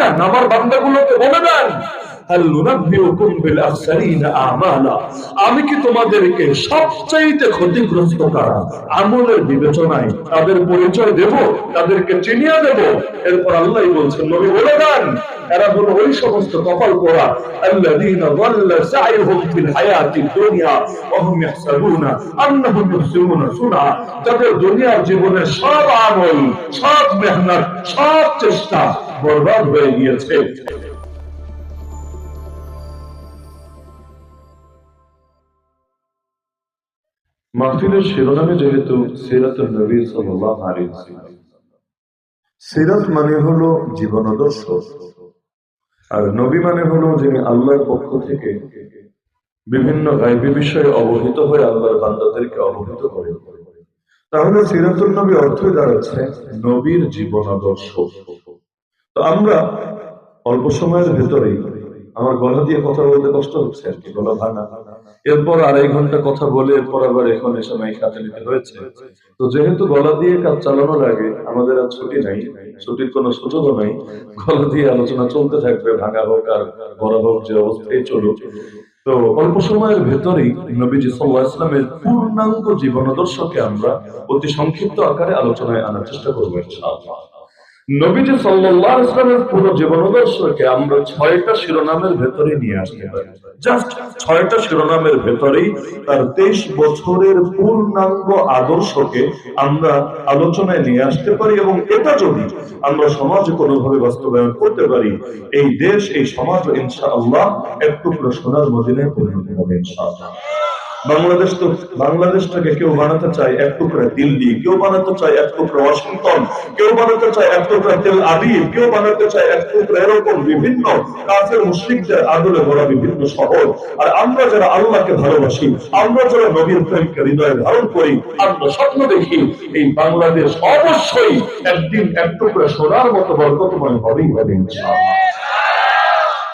দেন, আমার বান্দাগুলোকে বলে দেন, হাল নুনাব্বিউকুম বিল আখসারিনা আমালা, আমি কি তোমাদেরকে সবচাইতে ক্ষতিগ্রস্ত কারা আমলের বিবেচনায় তাদের পরিচয় দেব, তাদেরকে চিনিয়ে দেব? এরপর আল্লাহ বলছেন, নবী বলে দেন, এরা হলো ওই সমস্ত কপাল পোড়া, আল্লাযীনা যাল্লা সাইহুম ফিল হায়াতিদ দুনিয়া ওয়া হুম ইয়াহসাবুনা আন্নাহুম ইউহসিনুনা সুনআ, যাদের দুনিয়ার জীবনে সব আমল, সব মেহনত, সব চেষ্টা বরবাদ হয়ে গিয়েছে। মাহফিলের শিরোনামে যেহেতু সিরাতুন নবী সাল্লাল্লাহু আলাইহি ওয়াসাল্লাম, সিরাত মানে হলো জীবনাদর্শ, আর নবী মানে হলো যিনি আল্লাহর পক্ষ থেকে বিভিন্ন গায়বী বিষয়ে অবহিত হয়ে আল্লাহর বান্দাদেরকে অবহিত করেন। তাহলে সিরাতুন নবী অর্থই দাঁড়াচ্ছে নবীর জীবনাদর্শ। তো আমরা অল্প সময়ের ভেতরেই, আমার গলা দিয়ে কথা বলতে কষ্ট হচ্ছে আর কি, গলা ভাঙা, এরপর 2.5 ঘন্টা কথা বলে এরপর আবার এখন এসে মাইক হাতে নিতে হয়েছে। তো যেহেতু গলা দিয়ে কাজ চালানো লাগে, আমাদের আর ছুটি নাই, ছুটির কোনো সুযোগও নাই, গলা দিয়ে আলোচনা চলতে থাকবে, ভাঙা হোক আর বড় হোক, যে অবস্থায় চলুক। তো অল্প সময়ের ভেতরেই নবীজি সাল্লাল্লাহু আলাইহি ওয়াসাল্লামের পূর্ণাঙ্গ জীবনাদর্শকে আমরা অতি সংক্ষিপ্ত আকারে আলোচনায় আনার চেষ্টা করবো ইনশাআল্লাহ। নবীজি সাল্লাল্লাহু আলাইহি ওয়াসাল্লামের পুরো জীবনাদর্শকে আমরা 6টা শিরোনামের ভেতরে নিয়ে আসতে পারি। জাস্ট 6টা শিরোনামের ভেতরেই তার 23 বছরের পূর্ণাঙ্গ আদর্শকে আমরা আলোচনায় নিয়ে আসতে পারি, এবং এটা যদি আমরা সমাজে কোনোভাবে বাস্তবায়ন করতে পারি, এই দেশ, এই সমাজ ইনশাআল্লাহ এক টুকরো সোনার মদিনায় পরিণত হবে ইনশাআল্লাহ। বাংলাদেশটাকে কেউ বানাতে চায় এক টুকরা দিল্লি, কেউ বানাতে চায় এক টুকরা ওয়াশিংটন, কেউ বানাতে চায় এক টুকরা তেল আবিব, কেউ বানাতে চায় এক টুকরা এরকম বিভিন্ন কাফের মুশরিকদের আদলে ভরা বিভিন্ন শহর। আর আমরা যারা আল্লাহকে ভালোবাসি, আমরা যারা নবীর প্রেমকে হৃদয়ে ধারণ করি, আমরা স্বপ্ন দেখি এই বাংলাদেশ অবশ্যই একদিন এক টুকরা সোনার মতো বরকতময় হবেই হবে ইনশাআল্লাহ।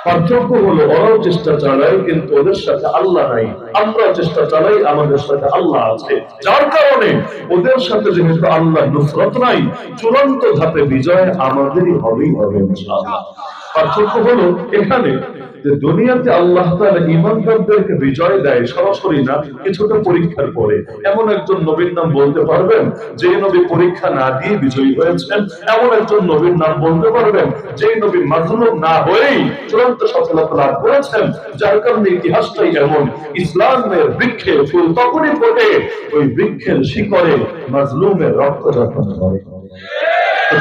পার্থক্য হলো ওরাও চেষ্টা চালায় কিন্তু ওদের সাথে আল্লাহ নাই, আমরা চেষ্টা চালাই আমাদের সাথে আল্লাহ আছে, যার কারণে ওদের সাথে যেহেতু আল্লাহ নুসরত নাই, চূড়ান্ত ধাপে বিজয় আমাদেরই হবেই হবে ইনশাআল্লাহ। পার্থক্য হলো এখানে যে দুনিয়াতে আল্লাহ তাআলা ঈমানদারদেরকে বিজয় দেয় সরাসরি না, কিছুটা পরীক্ষার পরে। এমন একজন নবীর নাম বলতে পারবেন যে নবী পরীক্ষা না দিয়ে বিজয়ী হয়েছেন? এমন একজন নবীর নাম বলতে পারবেন যে নবী মাজলুম না হয়েই চূড়ান্ত সফলতা লাভ করেছেন? যার কারণে ইতিহাসটাই এমন, ইসলামের বৃক্ষে ফুল তখনই ফোটে ওই বৃক্ষের শিকড়ে মাজলুমের রক্ত যখন ঝরে।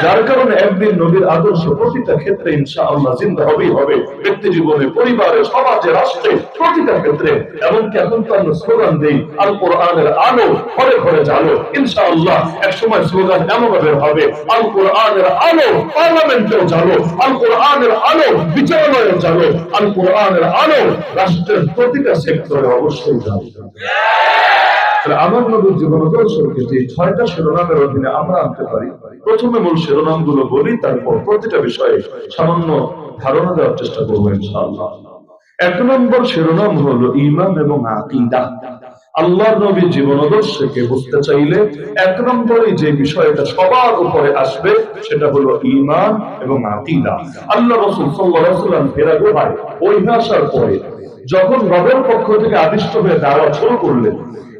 যার কারণে একদিন নবীর আদর্শ প্রতিটা ক্ষেত্রে ইনশাআল্লাহ জিন্দা হবেই হবে, ব্যক্তি জীবনে, পরিবারে, সমাজে, রাষ্ট্রে, প্রতিটা ক্ষেত্রে। এমনকি এখন তো আমরা স্লোগান দেই, আল কোরআনের আলো ঘরে ঘরে জ্বালো। ইনশাআল্লাহ এক সময় স্লোগান এমন বের হবে, আল কোরআনের আলো পার্লামেন্টেও জ্বালো, আল কোরআনের আলো বিচারালয়েও জ্বালো, আল কোরআনের আলো রাষ্ট্রের প্রতিটা সেক্টরে অবশ্যই জ্বালো। আমার নবীর জীবনাদর্শকে যে 6টা শিরোনামের অধীনে আমরা আনতে পারি, প্রথমে মূল শিরোনাম গুলো বলি, তারপর প্রতিটা বিষয়ে সামান্য ধারণা দেওয়ার চেষ্টা করবো ইনশাআল্লাহ। 1 নম্বর শিরোনাম হলো ঈমান এবং আকীদা। আল্লাহর নবীর জীবনাদর্শকে বুঝতে চাইলে 1 নম্বরে যে বিষয়টা সবার উপরে আসবে সেটা হলো ঈমান এবং আকীদা। আল্লাহ রাসূল সাল্লাল্লাহু আলাইহি ওয়াসাল্লাম হেরা গুহায় ওই আসার পরে যখন রবের পক্ষ থেকে আদিষ্ট হয়ে দাওয়াত শুরু করলেন,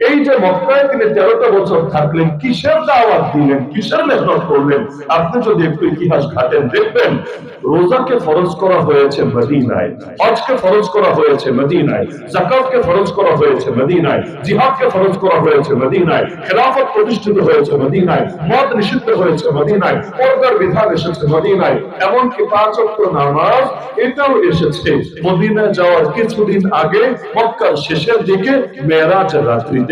এই যে মক্কায় তিনি 13টা বছর থাকলেন, কিসের দাওয়াত দিলেন, কিসের মেহনত করলেন? আপনি যদি একটু ইতিহাস ঘাটেন দেখবেন, রোজাকে ফরজ করা হয়েছে মদিনায়, হজকে ফরজ করা হয়েছে মদিনায়, যাকাতকে ফরজ করা হয়েছে মদিনায়, জিহাদকে ফরজ করা হয়েছে মদিনায়, খেলাফত প্রতিষ্ঠিত হয়েছে মদিনায়, মদ নিষিদ্ধ হয়েছে মদিনায়, পর্দার বিধান এসেছে মদিনায়, এমনকি 5 ওয়াক্ত নামাজ এটাও এসেছে মদিনায় যাওয়ার কিছুদিন আগে, মক্কার শেষের দিকে মেরাজের রাত্রিতে।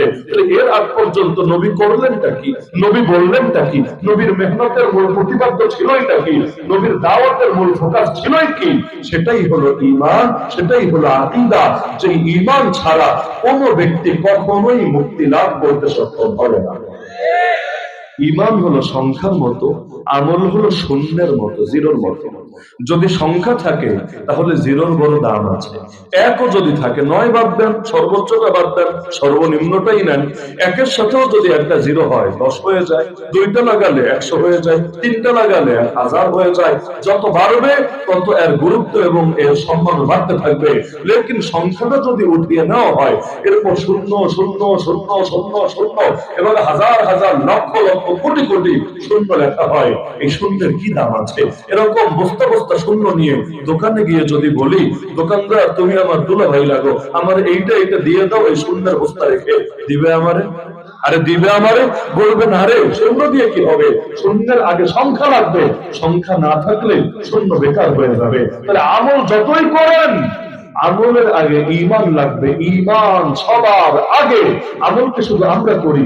এর আগ পর্যন্ত নবী করলেনটা কি, নবী বললেনটা কি, নবীর মেহনতের মূল প্রতিপাদ্য ছিলইটা কি, নবীর দাওয়াতের মূল ফোকাস ছিলই কি? সেটাই হলো ঈমান, সেটাই হলো আকীদা। যে ঈমান ছাড়া কোন ব্যক্তি কখনোই মুক্তি লাভ করতে সক্ষম হবে না। ইমান হলো সংখ্যার মতো, আমল হলো শূন্যের মতো, জিরোর মতো। যদি সংখ্যা থাকে তাহলে জিরোর বড় দাম আছে। একও যদি থাকে, নয় বাদ দেন, সর্বোচ্চটা বাদ দেন, সর্বনিম্নটাই নেন। একের সাথেও যদি একটা জিরো হয় 10 হয়ে যায়, দুইটা লাগালে 100 হয়ে যায়, তিনটা লাগালে 1000 হয়ে যায়। যত বাড়বে তত এর গুরুত্ব এবং এর সম্মান বাড়তে থাকবে। লেকিন সংখ্যাটা যদি উঠিয়ে নেওয়া হয়, এরপর শূন্য শূন্য শূন্য শূন্য শূন্য এবং হাজার হাজার লক্ষ লক্ষ কোটি কোটি শূন্য লেখা হয়, এই শূন্যের কি দাম আছে? এরকম বস্তা বস্তা শূন্য নিয়ে দোকানে গিয়ে যদি বলি, দোকানদার তুমি আমার দুলা ভাই লাগো, আমার এইটা এটা দিয়ে দাও, এই শূন্যের বস্তা রেখে দিবে আমারে? আরে দিবে আমারে? বলবে না রে, শূন্য দিয়ে কি হবে, শূন্যের আগে সংখ্যা লাগবে, সংখ্যা না থাকলে শূন্য বেকার হয়ে যাবে। তাহলে আমল যতই করেন, আমলের আগে ঈমান লাগবে। ঈমান সবার আগে। আমলকে শুধু আমরা করি,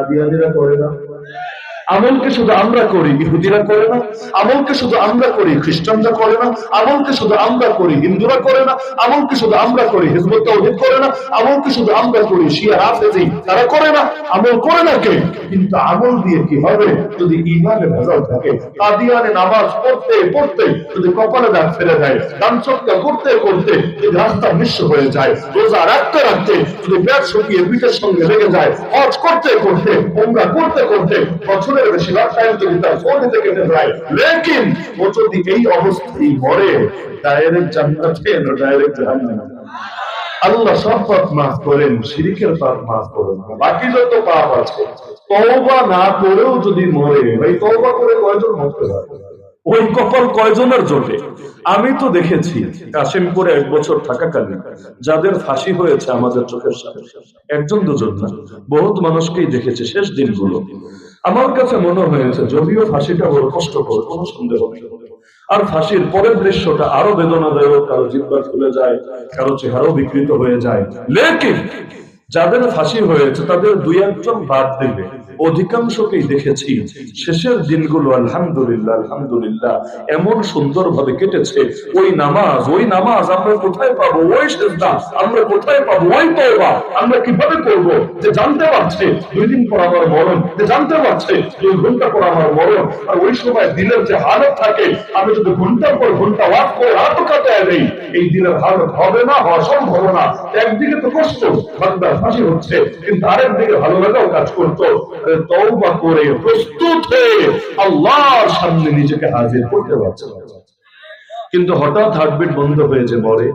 দিয়াদিরা করে না। আমলকে শুধু আমরা করি, ইহুদিরা করে না। আমলকে শুধু আমরা করি, খ্রিস্টানরা করে না। আমলকে শুধু আমরা করি, হিন্দুরা করে না। আমলকে শুধু আমরা করি, হিজবুত তাওহীদ করে না। আমলকে শুধু আমরা করি, শিয়া রাফেজি তারা করে না। আমল করে না কে? কিন্তু আমল দিয়ে কি হবে যদি ঈমানে ভেজাল থাকে? কাদিয়ানে নামাজ পড়তে পড়তে যদি কপালে দাগ ফেলে যায়, দান সৎকা করতে করতে যদি রাস্তা নিঃস্ব হয়ে যায়, রোজা রাখতে রাখতে যদি পেট শুকিয়ে পিঠের সঙ্গে লেগে যায়, হজ করতে করতে, উমরা করতে করতে বছরের বেশিরভাগ টাইম যদি তার ফোনে কেটে যায়, লেকিন ও যদি এই অবস্থায় মরে, ডাইরেক্ট জান্নাতে না ডাইরেক্ট জাহান্নামে। আল্লাহ সব পাপ মাফ করেন, শিরকের পাপ মাফ করেন, বাকি যত পাপ আছে তওবা না করেও যদি মরে, ভাই তওবা করে কয়জন মরতে পারে? ওই কপাল কয়জনের জোটে? আমি তো দেখেছি কাশিমপুরে 1 বছর থাকাকালীন যাদের ফাঁসি হয়েছে আমাদের চোখের সামনে, একজন দুজন না, বহুত মানুষকেই দেখেছি শেষ দিনগুলো। আমার কাছে মনে হয়েছে যদিও ফাঁসিটা বড় কষ্টকর, কোনো সন্দেহ নেই, আর ফাঁসির পরের দৃশ্যটা আরো বেদনাদায়ক, কারো জিহ্বা খুলে যায়, কারো চেহারাও বিকৃত হয়ে যায়। লেকিন যাদের ফাঁসি হয়েছে তাদের 2-1 বাদ দিলে অধিকাংশকেই দেখেছি শেষের দিনগুলো আলহামদুলিল্লাহ আলহামদুলিল্লাহ এমন সুন্দর ভাবে কেটেছে। ওই নামাজ আমরা কোথায় পাবো? ওই সিজদা আমরা কোথায় পাবো? ওই তওবা আমরা কিভাবে করব? যে জানতে পারছে 2 দিন পর আমার মরণ, যে জানতে পারছে 2 ঘন্টা পর আমার মরণ, আর ওই সময় দিলের যে হালত থাকে, আমি যদি ঘন্টার পর ঘন্টা ওয়াক করে রাতও কাটায় নেই, এই দিলের হালত হবে না, হওয়া সম্ভব না। একদিকে তো কষ্ট, বান্দার ফাঁসি হচ্ছে, কিন্তু আরেকদিকে ভালো লাগাও কাজ করতো। তওবা করে প্রস্তুত হয়ে আল্লাহর সামনে নিজেকে হাজির করতে পারছে, কিন্তু হঠাৎ হার্টবিট বন্ধ হয়ে যে মরে,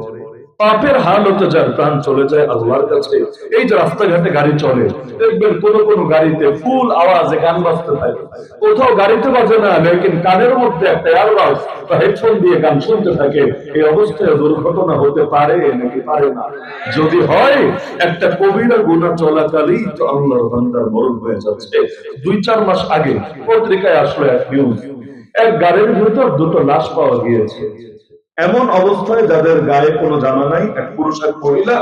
পাপের হালতে যার প্রাণ চলে যায় আল্লাহর কাছে। এই যে রাস্তাঘাটে গাড়ি চলে, দেখবেন কোন কোন গাড়িতে ফুল আওয়াজে গান বাজতে থাকে, কোথাও গাড়িতে বাজে না, লেকিন কানের মধ্যে একটা এয়ারবাস বা হেডফোন দিয়ে গান শুনতে থাকে। এই অবস্থায় দুর্ঘটনা হতে পারে নাকি পারে না? যদি হয়, একটা কবিরা গুনাহ চলাকালেই তো আল্লাহর বান্দার মরণ হয়ে যাচ্ছে। 2-4 মাস আগে পত্রিকায় আসলো এক নিউজ, এক গাড়ির ভিতর 2টো লাশ পাওয়া গিয়েছে। এমন অবস্থায় যাদের গায়ে কোনো জামা নাই, এক পুরুষ এক মহিলা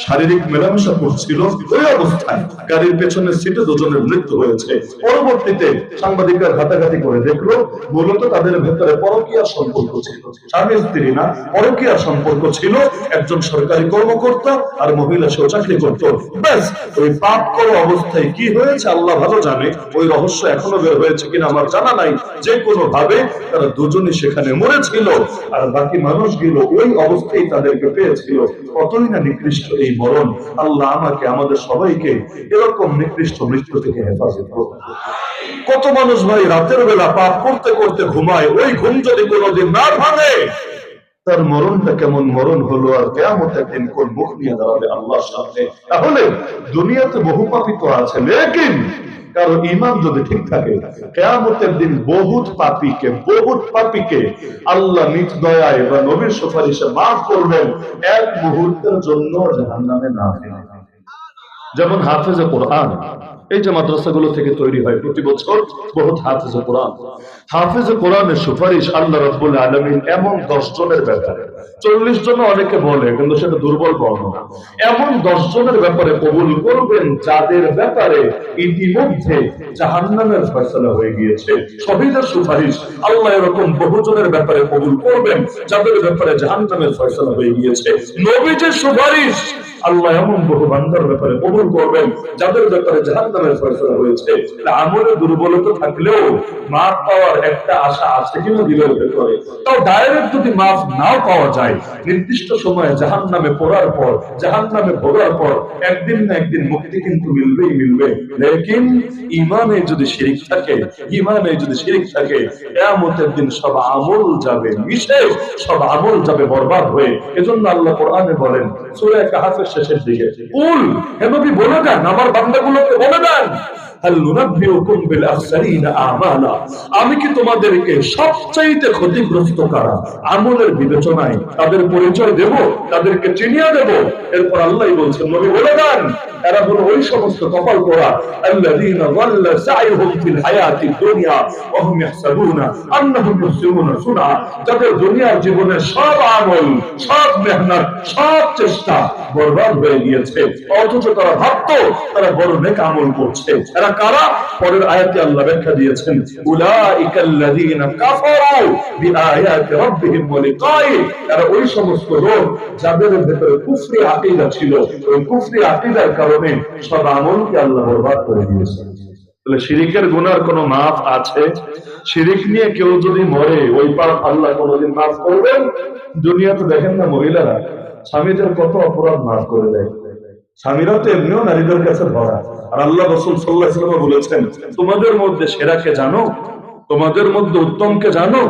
শারীরিক মেলামেশা করছিল, ওই অবস্থায় গাড়ির পেছনের সিটে 2জনের মৃত্যু হয়েছে। পরবর্তীতে সাংবাদিকরা ঘাটাঘাটি করে দেখলো মূলত তাদের ভেতরে পরকীয়া সম্পর্ক ছিল, স্বামী স্ত্রী না, পরকীয়া সম্পর্ক ছিল। একজন সরকারি কর্মকর্তা আর মহিলা সেও চাকরি করত। ব্যাস, ওই পাপ করা অবস্থায় কি হয়েছে আল্লাহ ভালো জানে, ওই রহস্য এখনো বের হয়েছে কিনা আমার জানা নাই। যে কোনো ভাবে তারা দুজনই সেখানে মরেছিল, আর বাকি মানুষগুলো ওই অবস্থায় তাদেরকে পেয়েছিল। কতই না নিকৃষ্ট এই মরণ। আল্লাহ আমাকে আমাদের সবাইকে এরকম নিকৃষ্ট মৃত্যু থেকে হেফাজত করুন। কত মানুষ ভাই রাতের বেলা পাপ করতে করতে ঘুমায়, ওই ঘুম যদি কোনোদিন না ভাঙে, তার মরণটা কেমন মরণ হলো, আর কিয়ামতের দিন কোন মুখ নিয়ে দাঁড়াবে আল্লাহর সামনে। তাহলে দুনিয়াতে বহু পাপী তো আছে, লেকিন কারো ঈমান যদি ঠিক থাকে, কিয়ামতের দিন বহুত পাপীকে আল্লাহ নিজ দয়ায় বা নবীর সুপারিশে মাফ করবেন, এক মুহূর্তের জন্য জাহান্নামে না ফেলে। যেমন হাফেজে কোরআন, এই যে মাদ্রাসাগুলো থেকে তৈরি হয় প্রতি বছর বহুত হাফেজে কোরআন, হাফেজে কোরআনের সুপারিশ আল্লাহ রাব্বুল আলামিন এমন 10 জনের ব্যাপারে, 40 জন অনেকে বলে কিন্তু সেটা দুর্বল বর্ণনা, এমন 10 জনের ব্যাপারে কবুল করবেন যাদের ব্যাপারে ইতিমধ্যে জাহান্নামের ফয়সালা হয়ে গিয়েছে। শহীদের সুপারিশ আল্লাহ এরকম বহুজনের ব্যাপারে কবুল করবেন যাদের ব্যাপারে জাহান্নামের ফয়সালা হয়ে গিয়েছে। নবীজির সুপারিশ আল্লাহ এমন বহু বান্দার ব্যাপারে কবুল করবেন যাদের ব্যাপারে জাহান্নামের ফয়সালা হয়েছে। আমলে দুর্বলতা থাকলেও মাফ পাওয়ার একটা আশা আছে কিনা দিলের ভেতরে, তাও ডাইরেক্ট যদি মাফ নাও পাওয়া যায়, নির্দিষ্ট সময়ে জাহান্নামে পড়ার পর, জাহান্নামে ভোগার পর একদিন না একদিন মুক্তি কিন্তু মিলবেই মিলবে। লেকিন ইমানে যদি শিরিক থাকে, ইমানে যদি শিরিক থাকে, কিয়ামতের দিন সব আমল যাবে মিশে, সব আমল যাবে বরবাদ হয়ে। এজন্য আল্লাহ কোরআনে বলেন সূরা কাহফের শেষের দিকে, কুল, হে নবী বলে দেন, আমার বান্দাগুলোকে বলে দেন, হাল নুনাব্বিউকুম বিল আখসারিনা আমালা, আমি কি তোমাদেরকে সবচাইতে ক্ষতিগ্রস্ত কারা আমলের বিবেচনায় তাদের পরিচয় দেব, তাদেরকে চিনিয়ে দেব। এরপর আল্লাহ বলছেন নবী বলে দেন, এরা হলো ওই সমস্ত কপাল পোড়া আল্লাযীনা যাল্লা সাইহুম ফিল হায়াতিদ দুনিয়া ওয়া হুম ইয়াহসাবুনা আন্নাহুম ইহসিনুনা সুনআ, যাদের দুনিয়ার জীবনে সব আমল, সব মেহনত, সব চেষ্টা বরবাদ হয়ে গিয়েছে, অথচ তারা ভাবতো তারা বড় নেক আমল করছে। এরা কারা? পরের আয়াতে আল্লাহ ব্যাখ্যা দিয়েছেন, উলাইকাল্লাযীনা কাফারু বিআয়াতি রাব্বিহিম ওয়া লিকাই, এরা ওই সমস্ত লোক যাদের ভেতরে কুফরি আকীদা ছিল, ওই কুফরি আকীদার কারণে সব আমলকে আল্লাহ বরবাদ করে দিয়েছেন। তাহলে শিরিকের গুনার কোনো মাফ আছে? শিরিক নিয়ে কেউ যদি মরে, ওই পাপ আল্লাহ কোনোদিন মাফ করবেন? দুনিয়াতে দেখেন না মহিলারা স্বামীদের কত অপরাধ মাফ করে দেয়। স্বামীরা তো এমনিও নারীদের কাছে ভরা, আর আল্লাহ রাসূল সাল্লাল্লাহু আলাইহি ওয়াসাল্লাম বলেছেন, তোমাদের মধ্যে সেরাকে জানো, তোমাদের মধ্যে উত্তমকে জানো?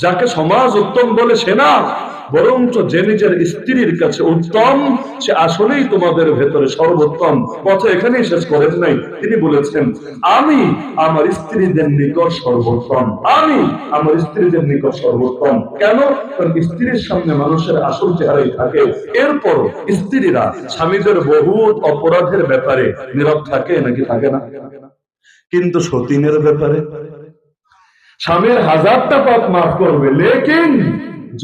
যাকে সমাজ উত্তম বলে সে না, বরঞ্চ যে নিজের স্ত্রীর কাছে উত্তম, সে আসলেই তোমাদের ভেতরে সর্বোত্তম। কথা এখানেই শেষ করেন নাই, তিনি বলেছেন, আমি আমার স্ত্রীদের নিকট সর্বোত্তম, আমি আমার স্ত্রীদের নিকট সর্বোত্তম। কেন? কারণ স্ত্রীর সামনে মানুষের আসল চেহারাই থাকে। এরপর স্ত্রীরা স্বামীদের বহুত অপরাধের ব্যাপারে নীরব থাকে নাকি থাকে না? কিন্তু সতীনের ব্যাপারে স্বামীর 1000টা পাপ মাফ করবে, লেকিন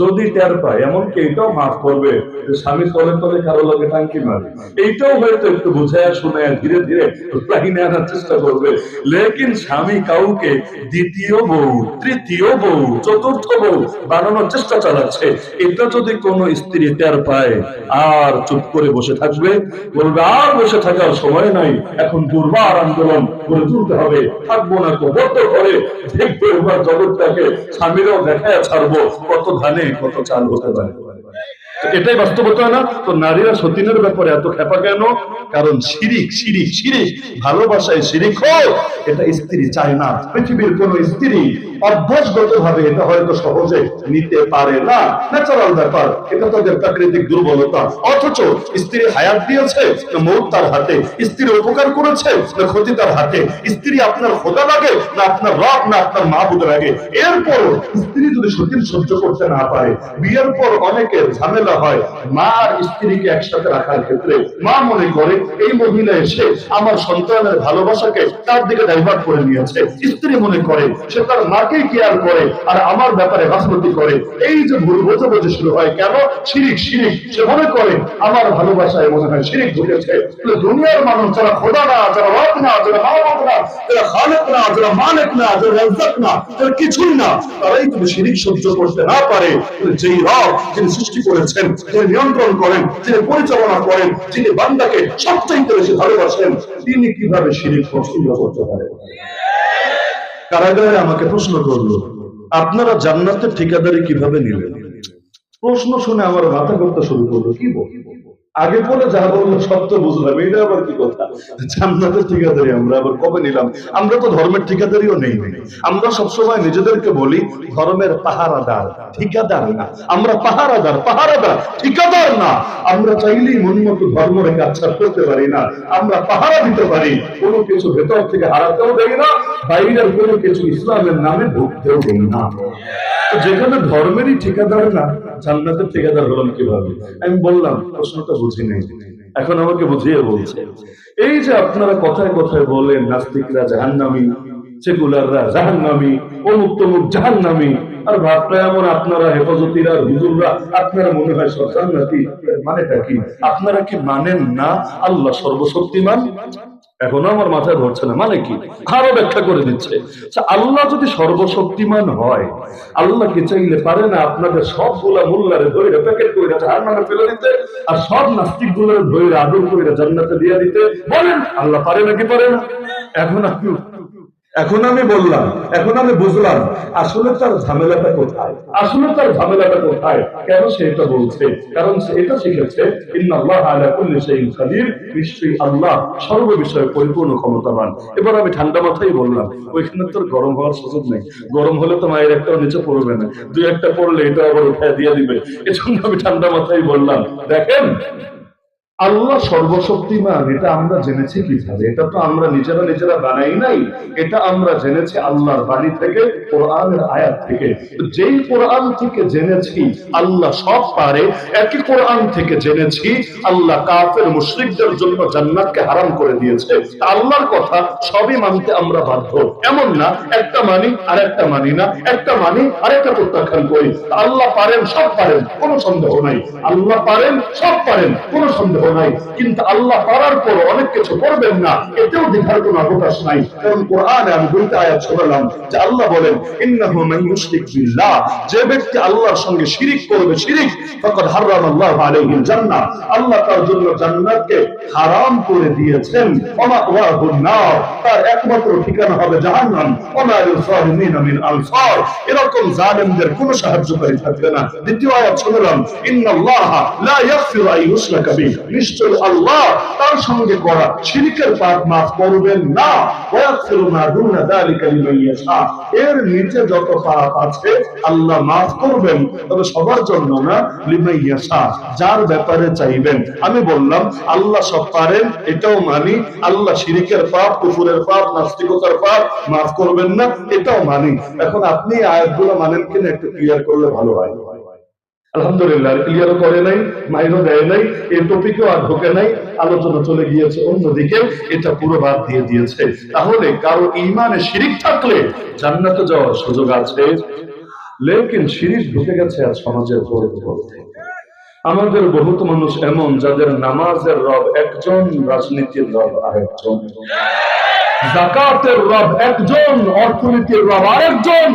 যদি টের পায়, এমনকি এইটাও মাফ করবে স্বামী তলে তলে কারো লগে টাঙ্কি মারে, এইটাও হয়তো একটু বুঝায় শুনে ধীরে ধীরে লাইনে আনার চেষ্টা করবে। লেকিন স্বামী কাউকে দ্বিতীয় বউ, তৃতীয় বউ, চতুর্থ বউ বানানোর চেষ্টা চালাচ্ছে, এটা যদি কোনো স্ত্রী টের পায়, আর চুপ করে বসে থাকবে? বলবে আর বসে থাকার সময় নাই, এখন দুর্বার আন্দোলন করে তুলতে হবে, থাকবো না তো বদ্ধ করে দেখবে এবার জগৎটাকে স্বামীরাও দেখায় ছাড়বো কত ধানে কত চাল হতে পারে। এটাই বাস্তবতা না? তো নারীরা সতীনের ব্যাপারে এত খেপা কেন? কারণ শিরিক, শিরিক, শিরিক, ভালোবাসায় শিরিক হোক, এটা স্ত্রী চায় না। পৃথিবীর কোন স্ত্রী অভ্যাসগত ভাবে এটা হয়তো সহজে নিতে পারে না, ন্যাচারাল ব্যাপার, এটা তাদের প্রাকৃতিক দুর্বলতা। অথচ স্ত্রী হায়াত দিয়েছে না মৌত তার হাতে, স্ত্রী উপকার করেছে না ক্ষতি তার হাতে, স্ত্রী আপনার খোদা লাগে না আপনার রব না আপনার মাহবুদ লাগে। এরপর স্ত্রী যদি সতীন সহ্য করতে না পারে, বিয়ের পর অনেকের ঝামেলা হয় মা আর স্ত্রীকে একসাথে রাখার ক্ষেত্রে। মা মনে করে এই মহিলা এসে আমার সন্তানের ভালোবাসাকে তার দিকে ডাইভার্ট করে নিয়েছে, স্ত্রী মনে করে সে তার মাকে কেয়ার করে আর আমার ব্যাপারে গাফলতি করে। এই যে ভুল বোঝাবুঝি শুরু হয় কেন? শিরিক, শিরিক। সে মনে করে আমার ভালোবাসায় মনে হয় শিরিক ঢুকেছে। দুনিয়ার মানুষ যারা খোদা না, যারা রব না, যারা মাহবুব না, যারা খালেক না, যারা মালিক না, যারা রাজ্জাক না, যারা কিছুই না, তারাই যদি শিরিক সহ্য করতে না পারে, যেই রব যিনি সৃষ্টি করেছেন, যিনি নিয়ন্ত্রণ করেন, যিনি পরিচালনা করেন, যিনি বান্দাকে সবচাইতে বেশি ভালোবাসেন, তিনি কিভাবে শিরিক পছন্দ করতে পারেন? কারাগারে আমাকে প্রশ্ন করলো, আপনারা জান্নাতের ঠিকাদারি কিভাবে নিলেন? প্রশ্ন শুনে আমার মাথা করতে শুরু করলো, কি বলবো, আগে পরে যা বললো সব তো বুঝলাম, এটা আবার কি কথা? জান্নাতের ঠিকাদারি আমরা আবার কবে নিলাম? আমরা তো ধর্মের ঠিকাদারিও নেই। আমরা সবসময় নিজেদেরকে বলি ধর্মের পাহারাদার, ঠিকাদার না। আমরা পাহারাদার, পাহারাদার, ঠিকাদার না। আমরা চাইলেই মন মতো ধর্ম রেখে আচ্ছা করতে পারি না। আমরা পাহারা দিতে পারি, কোনো কিছু ভেতর থেকে হারাতেও দেই না, বাইরের কোনো কিছু ইসলামের নামে ঢুকতেও দেই না। যেখানে ধর্মেরই ঠিকাদার না, জান্নাতের ঠিকাদার হলাম কিভাবে? আমি বললাম প্রশ্নটা বুঝি নেই, এখন আমাকে বুঝিয়ে বলছে। এই যে আপনারা কথায় কথায় বলেন নাস্তিকরা জাহান্নামী, সেকুলাররা জাহান্নামী, অমুক তমুক জাহান্নামী, আর ভাবটা এমন আপনারা হেফাজতিরা, হুজুররা আপনারা মনে হয় সব জান্নাতি। মানেটা কি? আপনারা কি মানেন না আল্লাহ সর্বশক্তিমান? এখনো আমার মাথায় ধরছে না, মানে কি? আরো ব্যাখ্যা করে দিচ্ছে। আল্লাহ যদি সর্বশক্তিমান হয়, আল্লাহ কি চাইলে পারে না আপনাদের সবগুলা মোল্লারে ধরে প্যাকেট করে জাহান্নামে ফেলে দিতে, আর সব নাস্তিক গুলোর ধরে আদর করে জান্নাতে দিয়ে দিতে? বলেন, আল্লাহ পারে নাকি পারে না? এখন আমি বললাম, এখন আমি বুঝলাম আসলে তার ঝামেলাটা কোথায়, আসলে তার ঝামেলাটা কোথায়, কেন সে এটা বলছে। কারণ সে এটা শিখেছে ইন্নাল্লাহ আলা কুল্লি শাইইন কাদির, নিশ্চয়ই আল্লাহ সর্ব বিষয়ে পরিপূর্ণ ক্ষমতাবান। এবার আমি ঠান্ডা মাথায় বললাম, ওইখানে তোর গরম হওয়ার সুযোগ নেই, গরম হলে তো মায়ের একটাও নিচে পড়বে না, দুই একটা পড়লে এটা আবার উঠায় দিয়ে দিবে। এজন্য আমি ঠান্ডা মাথায় বললাম, দেখেন আল্লাহ সর্বশক্তিমান, এটা আমরা জেনেছি কিভাবে? এটা তো আমরা নিজেরা বানাই নাই, এটা আমরা জেনেছি আল্লাহর বাণী থেকে, কোরআনের আয়াত থেকে। যেই কোরআন থেকে জেনেছি আল্লাহ সব পারে, একই কোরআন থেকে জেনেছি আল্লাহ কাফের মুশরিকদের জন্য জান্নাতকে হারাম করে দিয়েছে। আল্লাহর কথা সবই মানতে আমরা বাধ্য। এমন না একটা মানি আর একটা মানি না, একটা মানি আর একটা প্রত্যাখ্যান করি। আল্লাহ পারেন, সব পারেন, কোনো সন্দেহ নাই। আল্লাহ পারেন, সব পারেন, কোনো সন্দেহ নাই। কিন্তু আল্লাহ পারার পর অনেক কিছু করবেন না, এতেও দ্বিধার কোনো অবকাশ নাই। কারণ কোরআনে আমি দুইটা আয়াত শোনালাম যে আল্লাহ বলেন ইন্নাহু মান ইউশরিক বিল্লাহ, যে ব্যক্তি আল্লাহর সঙ্গে শিরিক করবে, শিরিক ফাকাদ হারামাল্লাহু আলাইহিল জান্নাহ, আল্লাহ তার জন্য জান্নাতকে হারাম করে দিয়েছেন। ওয়া মাওয়াহুন নার, তার একমাত্র ঠিকানা হবে জাহান্নাম। ওয়া মা লিল-যালিমিনা মিন আনসার, এরকম জালেমদের কোনো সাহায্যকারী থাকবে না। দ্বিতীয় আয়াত শোনালাম ইন্নাল্লাহা লা ইয়াগফিরু আন ইউশরাকা বিহি, নিশ্চয় আল্লাহ তার সঙ্গে করা শিরকের পাপ মাফ করবেন না। ওয়া ইয়াগফিরু মা দুনা যালিকা লিমান ইয়াশা, এর নিচে যত পাপ আছে আল্লাহ মাফ করবেন, তবে সবার জন্য না, লিমান ইয়াশা, যার ব্যাপারে চাইবেন। আমি বললাম আল্লাহ সব পারেন, এটাও মানি। আল্লাহ শিরকের পাপ, কুফরের পাপ, নাস্তিকতার পাপ মাফ করবেন না, এটাও মানি। এখন আপনি আয়াতগুলো মানেন কিনা একটু ক্লিয়ার করলে ভালো হয়। আলহামদুলিল্লাহ, ক্লিয়ারও করে নাই, মাইনও দেয় নাই, এই টপিকেও আর ঢোকে নাই, আলোচনা চলে গিয়েছে অন্যদিকে, এটা পুরো বাদ দিয়ে দিয়েছে। তাহলে কারো ঈমানে শিরিক থাকলে জান্নাতে যাওয়ার সুযোগ আছে, লেকিন শিরিক ঢুকে গেছে আর সমাজের মধ্যে। আমাদের বহুত মানুষ এমন যাদের নামাজের রব একজন, রাজনীতির রব আরেকজন, যাকাতের রব একজন, অর্থনীতির রব আরেকজন,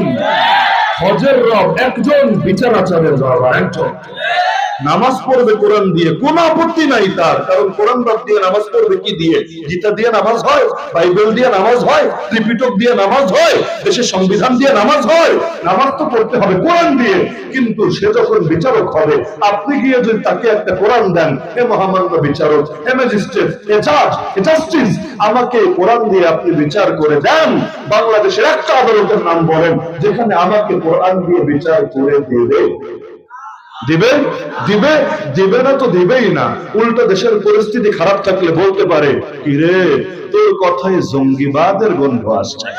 হজের রব একজন, বিচার আচারের রব আরেকজন। নামাজ পড়বে কোরআন দিয়ে, কোন আপত্তি নাই তার, কারণ কোরআন বাদ দিয়ে নামাজ পড়বে কি দিয়ে? গীতা দিয়ে নামাজ হয়, বাইবেল দিয়ে নামাজ হয়, ত্রিপিটক দিয়ে নামাজ হয়, দেশের সংবিধান দিয়ে নামাজ হয়? নামাজ তো পড়তে হবে কোরআন দিয়ে। কিন্তু সে যখন বিচারক হবে, আপনি গিয়ে যদি তাকে একটা কোরআন দেন, হে মহামান্য বিচারক, হে ম্যাজিস্ট্রেট, হে জাজ, হে জাস্টিস, আমাকে কোরআন দিয়ে আপনি বিচার করে দেন, বাংলাদেশের একটা আদালতের নাম বলেন যেখানে আমাকে কোরআন দিয়ে বিচার করে দেবে? দিবে? দিবে? দিবে না তো দিবেই না। উল্টো দেশের পরিস্থিতি খারাপ থাকলে বলতে পারে, কিরে তোর কথায় জঙ্গিবাদের গন্ধ আসছে।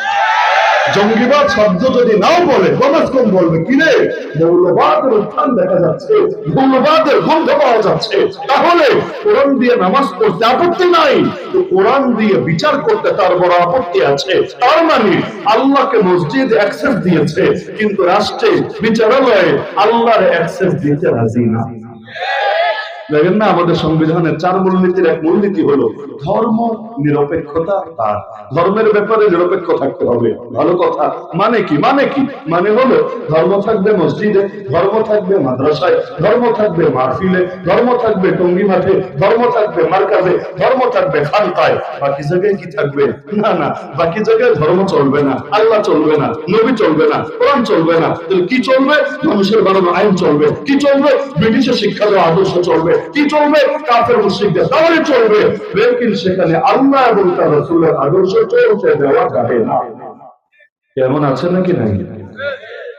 জঙ্গিবাদ শব্দ যদি নাও বলে, কমাস কম বলবে কিরে মৌলবাদের উত্থান দেখা যাচ্ছে, মৌলবাদের গন্ধ পাওয়া যাচ্ছে। তাহলে কোরআন দিয়ে নামাজ পড়তে আপত্তি নাই, তো কোরআন দিয়ে বিচার করতে তার বড় আপত্তি আছে। তার মানে আল্লাহকে মসজিদ অ্যাক্সেস দিয়েছে, কিন্তু রাষ্ট্রে বিচারালয়ে আল্লাহর অ্যাক্সেস দিতে রাজি না। দেখেন না, আমাদের সংবিধানের 4 মূলনীতির এক মূলনীতি হলো ধর্ম নিরপেক্ষতা। তার ধর্মের ব্যাপারে নিরপেক্ষ থাকতে হবে। ভালো কথা। মানে কি? মানে হলো ধর্ম থাকবে মসজিদে, ধর্ম থাকবে মাদ্রাসায়, ধর্ম থাকবে মাহফিলে, ধর্ম থাকবে টঙ্গী মাঠে, ধর্ম থাকবে মার্কাজে, ধর্ম থাকবে খানকায়। বাকি জায়গায় কি থাকবে? না, বাকি জায়গায় ধর্ম চলবে না, আল্লাহ চলবে না, নবী চলবে না, কোরআন চলবে না। তাহলে কি চলবে? মানুষের বানানো আইন চলবে। কি চলবে? ব্রিটিশের শিক্ষা দেওয়া আদর্শ চলবে। কি চলবে? কাফের মুশরিকদের দাওয়াত চলবে। লেকিন সেখানে আল্লাহ এবং তার রাসূলের আদর্শ চলতে দেওয়া যাবে না। কেমন আছে নাকি নাই?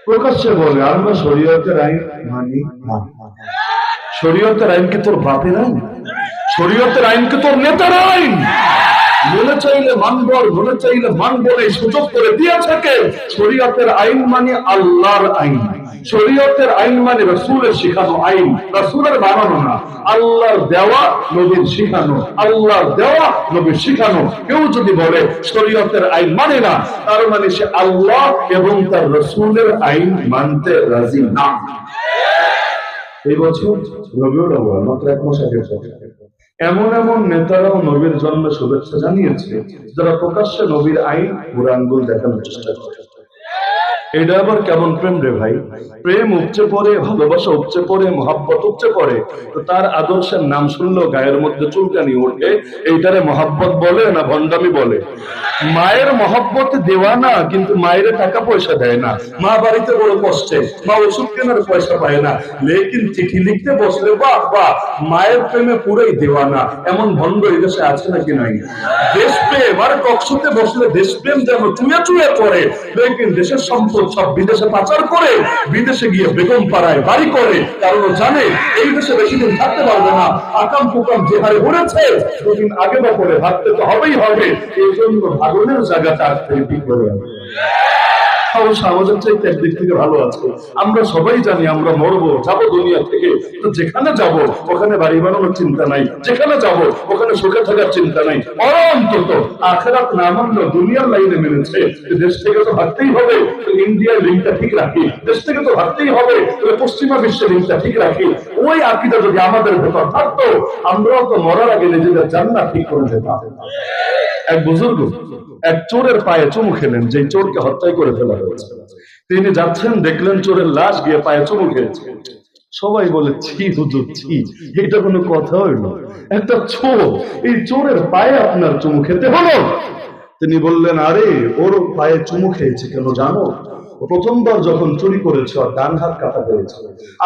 প্রকাশ্যে বলে আমরা শরীয়তের আইন মানি না। শরীয়তের আইন কি তোর বাপের আইন? শরীয়তের আইন কি তোর নেতার আইন? মনে চাইলে মানব, মনে চাইলে মানব, এই সুযোগ করে দিয়েছে কে? শরীয়তের আইন মানে আল্লাহর আইন। শরীয়তের আইন মানে রাসূলের শিখানো আইন, রাসূলের বানানো না, আল্লাহর দেওয়া, নবীর শিখানো। আল্লাহর দেওয়া, নবীর শিখানো। কেউ যদি বলে শরীয়তের আইন মানে না, তার মানে সে আল্লাহ এবং তার রাসূলের আইন মানতে রাজি না। এই বছর রবিউল আউয়াল, মাত্র 1 মাস আগে, এমন এমন নেতারাও নবীর জন্মে শুভেচ্ছা জানিয়েছে যারা প্রকাশ্যে নবীর আইন বুড়ো আঙ্গুল দেখানোর চেষ্টা করে। এটা আবার কেমন প্রেম রে ভাই? প্রেম উপচে পড়ে, ভালোবাসা উপচে পড়ে, মহাব্বত উপচে পড়ে, তো তার আদর্শের নাম শুনলেও গায়ের মধ্যে চুলকানি ওঠে। এইটারে মহাব্বত বলে না ভণ্ডামি বলে? মায়ের মহব্বতে দেওয়ানা, কিন্তু মায়ের টাকা পয়সা দেয় না। মা বাড়িতে বড় কষ্টে, মা ওষুধ কেনার পয়সা পায় না, লেকিন চিঠি লিখতে বসলে বাহ বাহ, মায়ের প্রেমে পুরোই দেওয়ানা। এমন ভণ্ড এই দেশে আছে নাকি নাই? দেশপ্রেম আর টকশোতে বসলে দেশপ্রেম যেন চুয়ে চুয়ে পড়ে, লেকিন দেশের সম্পদ সব বিদেশে পাচার করে বিদেশে গিয়ে বেগম পাড়ায় বাড়ি করে, কারণ জানে এই দেশে বেশি দিন থাকতে পারবে না। আকাম কুকাম যে হারে উড়েছে, দুদিন আগে বা পরে ভাবতে তো হবেই হবে। এই জন্য ভাগনের জায়গাটা আজ থেকে ঠিক করে আমাদের চাইতে একদিক থেকে ভালো আছে। আমরা সবাই জানি আমরা মরবো, যাবো দুনিয়া থেকে, তো যেখানে যাব ওখানে বাড়ি বানানোর চিন্তা নাই, যেখানে যাব ওখানে সুখে থাকার চিন্তা নাই। অন্তত আখেরাত না মানলেও দুনিয়ার লাইনে মেনেছে, দেশ থেকে তো ভাবতেই হবে ইন্ডিয়ার লিঙ্কটা ঠিক রাখি, দেশ থেকে তো ভাবতেই হবে পশ্চিমা বিশ্বের লিঙ্কটা ঠিক রাখি। ওই আকিদা যদি আমাদের ভেতর থাকতো, আমরাও তো মরার আগে নিজেদের জান্নাত ঠিক করে যেতাম। এক বুজুর্গ এক চোরের পায়ে চুমু খেলেন, যে চোরকে হত্যাই করে ফেলা হয়েছে। তিনি যাচ্ছেন, দেখলেন চোরের লাশ গিয়ে পায়ে চুমু খেয়েছে। সবাই বলে ছি হুজুর ছি, এটা কোনো কথা হইল? একটা চোর, এই চোরের পায়ে আপনার চুমু খেতে হলো? তিনি বললেন, আরে ওর পায়ে চুমু খেয়েছে কেন জানো? প্রথমবার যখন চুরি করেছে ওর ডান হাত কাটা হয়েছে,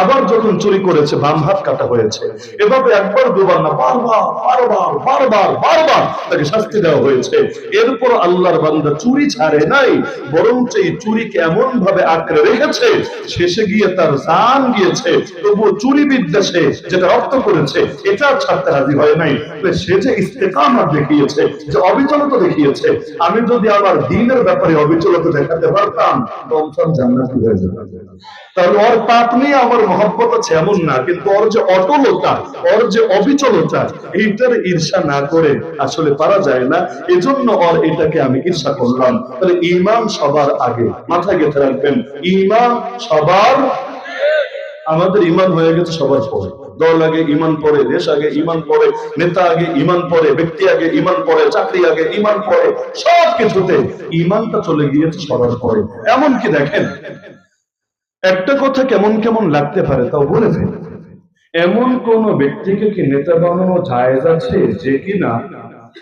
আবার যখন চুরি করেছে বাম হাত কাটা হয়েছে। এভাবে একবার দুবার না, বারবার বারবার বারবার বারবার তাকে শাস্তি দেওয়া হয়েছে। এরপর আল্লাহর বান্দা চুরি ছাড়ে নাই, বরং এই চুরিকে এমন ভাবে আঁকড়ে রেখেছে, শেষে গিয়ে তার জান গিয়েছে, তবুও চুরি বিদ্বেষে যেটা রক্ত করেছে এটা ছাড়তে রাজি হয় নাই। সে যে ইস্তেকামত দেখিয়েছে, যে অবিচলতা দেখিয়েছে। আমি যদি আমার দ্বীনের ব্যাপারে অবিচলতা দেখাতে পারতাম, জান্নাতি হয়ে যেত। তাহলে ওর পাপ নিয়ে আমার মহব্বত আছে এমন না, কিন্তু ওর যে অটলতা, ওর যে অবিচলতা, এইটার ঈর্ষা না করে আসলে পারা যায় না। এজন্য ওর এটাকে আমি ঈর্ষা করলাম। তাহলে ঈমান সবার আগে, মাথায় গেঁথে রাখবেন, ঈমান সবার। আমাদের ঈমান হয়ে গেছে সবার পরে। দল আগে ঈমান পরে, দেশ আগে ঈমান পরে, নেতা আগে ঈমান পরে, ব্যক্তি আগে ঈমান পরে, চাকরি আগে ঈমান পরে, সব কিছুতে ঈমানটা চলে গিয়েছে সবার পরে। এমনকি দেখেন, একটা কথা কেমন কেমন লাগতে পারে তাও বলে ফেলি, এমন কোন ব্যক্তিকে কি নেতা বানানো জায়েজ আছে যে কিনা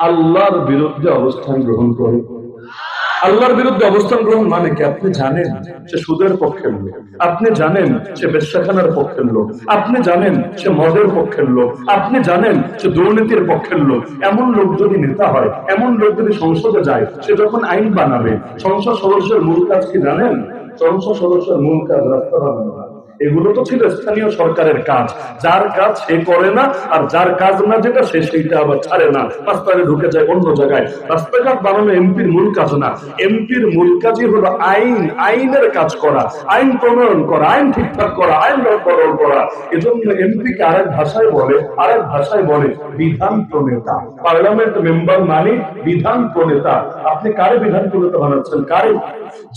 আল্লাহর বিরুদ্ধে অবস্থান গ্রহণ করে? আল্লাহর বিরুদ্ধে অবস্থান গ্রহণ মানে কি? আপনি জানেন সে সুদের পক্ষের লোক, আপনি জানেন সে বেশ্যাখানার পক্ষের লোক, আপনি জানেন সে মদের পক্ষের লোক, আপনি জানেন সে দুর্নীতির পক্ষের লোক। এমন লোক যদি নেতা হয়, এমন লোক যদি সংসদে যায়, সে যখন আইন বানাবে, সংসদ সদস্যের মূল কাজ কি জানেন? সংসদ সদস্যের মূল কাজ রাস্তা বানানো। এগুলো তো ছিল স্থানীয় সরকারের কাজ, যার কাজ সে করে না, আর যার কাজ না যেটা সে সেইটা আবার ছাড়ে না, রাস্তায় ঢুকে যায় অন্য জায়গায়। রাস্তাঘাট বানানো এমপির মূল কাজ না, এমপির মূল কাজই হলো আইনের কাজ করা, আইন প্রণয়ন করা, আইন ঠিকঠাক করা, আইন বদল করা। এজন্য এমপিকে আরেক ভাষায় বলে বিধান প্রণেতা। পার্লামেন্ট মেম্বার মানে বিধান প্রণেতা। আপনি কারে বিধান প্রণেতা বানাচ্ছেন? কারে?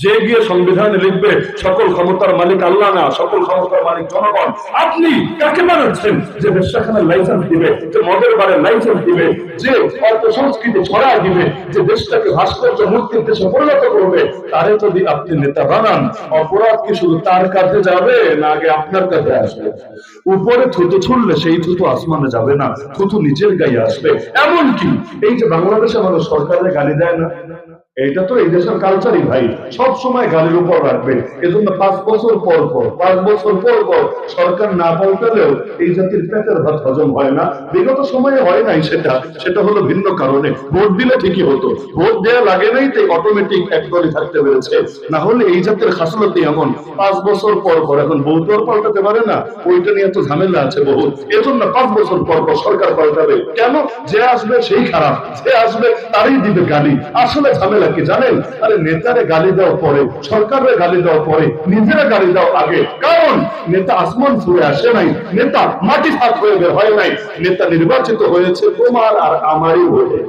যে গিয়ে সংবিধানে লিখবে সকল ক্ষমতার মালিক আল্লাহ না, সকল ক্ষমতার মালিক জনগণ। আপনি কাকে বানাচ্ছেন? যে বেশ্যাখানার লাইসেন্স দিবে, যে মদের বারের লাইসেন্স দিবে, যে অর্থ সংস্কৃতি ছড়ায় দিবে, যে দেশটাকে ভাস্কর্য মূর্তির দেশে পরিণত করবে, তারে যদি আপনি নেতা বানান, অপরাধ কি শুধু তার কাছে যাবে না আগে আপনার কাছে আসবে? উপরে থুতু ছুড়লে সেই থুতু আসমানে যাবে না, থুতু নিচের গায়ে আসবে। এমনকি এই যে বাংলাদেশে মানুষ সরকারের গালি দেয় না, এটা তো এই দেশের কালচারই ভাই, সব সময় গালির উপর রাখবে। এজন্য 5 বছর পর সরকার না পাল্টালেও এই জাতির পেটের ভাত হজম হয় না। বিগত সময়ে হয় নাই, সেটা হলো ভিন্ন কারণে। ভোট দিলে ঠিকই হতো, ভোট দেওয়া লাগে নাই, তাই অটোমেটিক একদলই থাকতে পেরেছে। না হলে এই জাতের খাসলতি এমন 5 বছর পর এখন বহু তো পাল্টাতে পারে না, ওইটা নিয়ে তো ঝামেলা আছে বহু। এজন্য 5 বছর পর সরকার পাল্টাবে কেন? যে আসবে সেই খারাপ, যে আসবে তারই দিবে গালি। আসলে ঝামেলা কি জানেন? আরে নেতারে গালি দাও পরে, সরকারের গালি দাও পরে, নিজেরা গালি দাও আগে। কারণ নেতা আসমান ছুঁয়ে আসে নাই, নেতা মাটি ফাঁক হয়ে বের হয় নাই, নেতা নির্বাচিত হয়েছে তোমার আর আমারই ভোটে।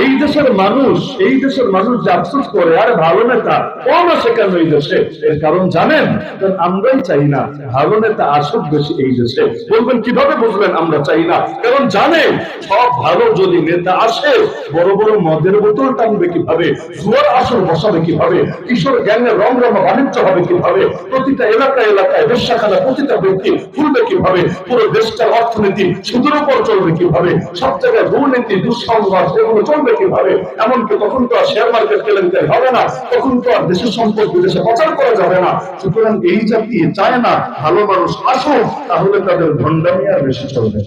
এই দেশের মানুষ, এই দেশের মানুষ যে আফসোস করে আরে ভালো নেতা কম আসে কেন এই দেশে, এর কারণ জানেন? কারণ আমরাই চাই না ভালো নেতা আসুক বেশি এই দেশে। বলবেন কিভাবে বুঝলেন আমরা চাই না? কারণ জানেন সব ভালো যদি নেতা আসে বড় বড় মদের বোতল টানবে কিভাবে, জুয়ার আসর বসাবে কিভাবে, কিশোর গ্যাংয়ের রংরমা বাণিজ্য হবে কিভাবে, প্রতিটা এলাকায় এলাকায় বেশ্যাখানা প্রতিটা ব্যক্তি খুলবে কিভাবে, পুরো দেশটার অর্থনীতি সুদের উপর চলবে কিভাবে, সব জায়গায় দুর্নীতি দুঃসংবাদ এগুলো চলবে কিভাবে। এমনকি তখন তো আর শেয়ার মার্কেট কেলেঙ্কারি হবে না, তখন তো আর দেশের সম্পদ বিদেশে প্রচার করা যাবে না। সুতরাং এই জাতি চায় না ভালো মানুষ আসুক, তাহলে তাদের ভণ্ডামি আর বেশি চলবে।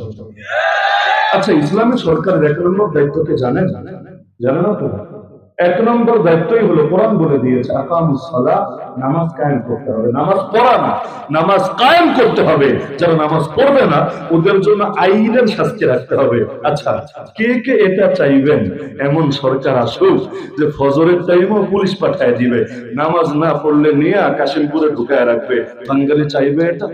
আচ্ছা, ইসলামী সরকারের ১ নম্বর দায়িত্বকে জানেন? জানে না তো? ১ নম্বর দায়িত্বই হলো কোরআন বলে দিয়েছে আকামুস সালাহ, নামাজ কায়েম করতে হবে। নামাজ পড়া না, নামাজ কায়েম করতে হবে। যারা নামাজ পড়বে না ওদের জন্য আইনের শাস্তি রাখতে হবে। আচ্ছা, কে কে এটা চাইবেন এমন সরকার আসুক যে ফজরের টাইমও পুলিশ পাঠায় দিবে, নামাজ না পড়লে নিয়ে কাশিমপুরে ঢুকায় রাখবে? বাঙালি চাইবে এটা?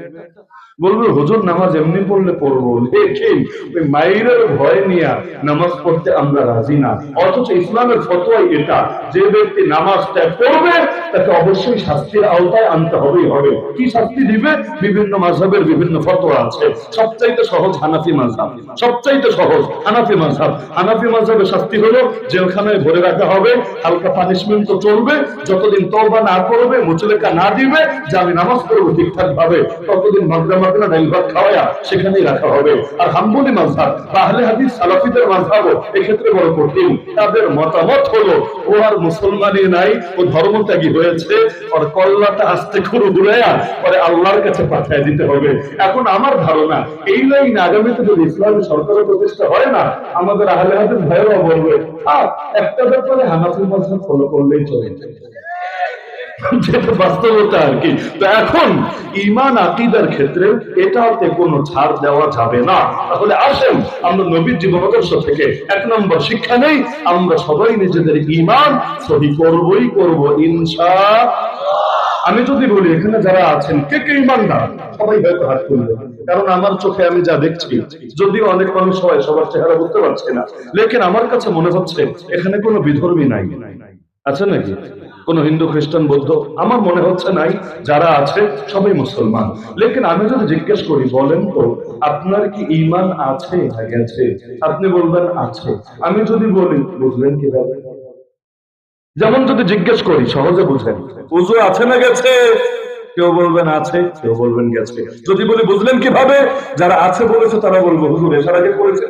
বলবে হুজুর নামাজ এমনি পড়লে পড়বো, লেকিন ওই মাইরের ভয় নিয়ে নামাজ পড়তে আমরা রাজি না। অথচ ইসলামের ফতোয়া এটা, যে ব্যক্তি নামাজটা পড়বে তাকে অবশ্যই শাস্তির আওতায় আনতে হবেই হবে। কি শাস্তি দিবে? বিভিন্ন মাযহাবের বিভিন্ন ফতোয়া আছে। সবচাইতে সহজ হানাফি মাযহাব, সবচাইতে সহজ হানাফি মাযহাব। হানাফি মাযহাবের শাস্তি হলো জেলখানায় ভরে রাখা হবে, হালকা পানিশমেন্ট তো চলবে, যতদিন তওবা না করবে, মুচলেকা না দিবে যে আমি নামাজ পড়বো ঠিকঠাক ভাবে, ততদিন মাদ্রা মাদ্রা ডাইল ভাত খাওয়ায়া সেখানেই রাখা হবে। আর হাম্বলি মাযহাব বা আহলে হাদিস সালাফিদের মাযহাবও এক্ষেত্রে বড় কঠিন। তাদের মতামত হলো ও আর মুসলমানই নাই, ও ধর্মত্যাগী হয়েছে, ওর কল্লাটা আস্তে করে ঘুরাইয়া পরে আল্লাহর কাছে পাঠিয়ে দিতে হবে। এখন আমার ধারণা এই লাইন আগামীতে যদি ইসলামী সরকারের প্রতিষ্ঠা হয় না, আমাদের আহলে হাদিস ভাইয়েরা বলবে একটা ব্যাপারে হানাফি মাযহাব ফলো করলেই চলে, যেটা বাস্তবতা আর কি। তো এখন ঈমান আকীদার ক্ষেত্রে এটাতে কোনো ছাড় দেওয়া যাবে না। তাহলে আসেন আমরা নবীর জীবন আদর্শ থেকে ১ নম্বর শিক্ষা নেই, আমরা সবাই নিজেদের ঈমান সহি করবই করব ইনশাআল্লাহ। আমি যদি বলি এখানে যারা আছেন কে কে ঈমানদার, সবাই হয়তো হাত তুলবে, কারণ আমার চোখে আমি যা দেখছি, যদিও অনেক মানুষ হয় সবার চেহারা বুঝতে পারছে না, লেকিন আমার কাছে মনে হচ্ছে এখানে কোনো বিধর্মী নাই। আছে নাকি কোন হিন্দু খ্রিস্টান বৌদ্ধ? আমার মনে হচ্ছে নাই। যারা আছে সবাই মুসলমান। লেকিন আমি যদি জিজ্ঞেস করি বলেন তো আপনার কি ঈমান আছে না গেছে, আপনি বলবেন আছে। আমি যদি বলি বুঝলেন কিভাবে? যেমন যদি জিজ্ঞেস করি সহজে বুঝেন, ওযু আছে না গেছে, কেউ বলবেন আছে, কেউ বলবেন গেছে। যদি বলি বুঝলেন কিভাবে, যারা আছে বলেছে তারা বলবো হুজুর এসার আগে করেছে।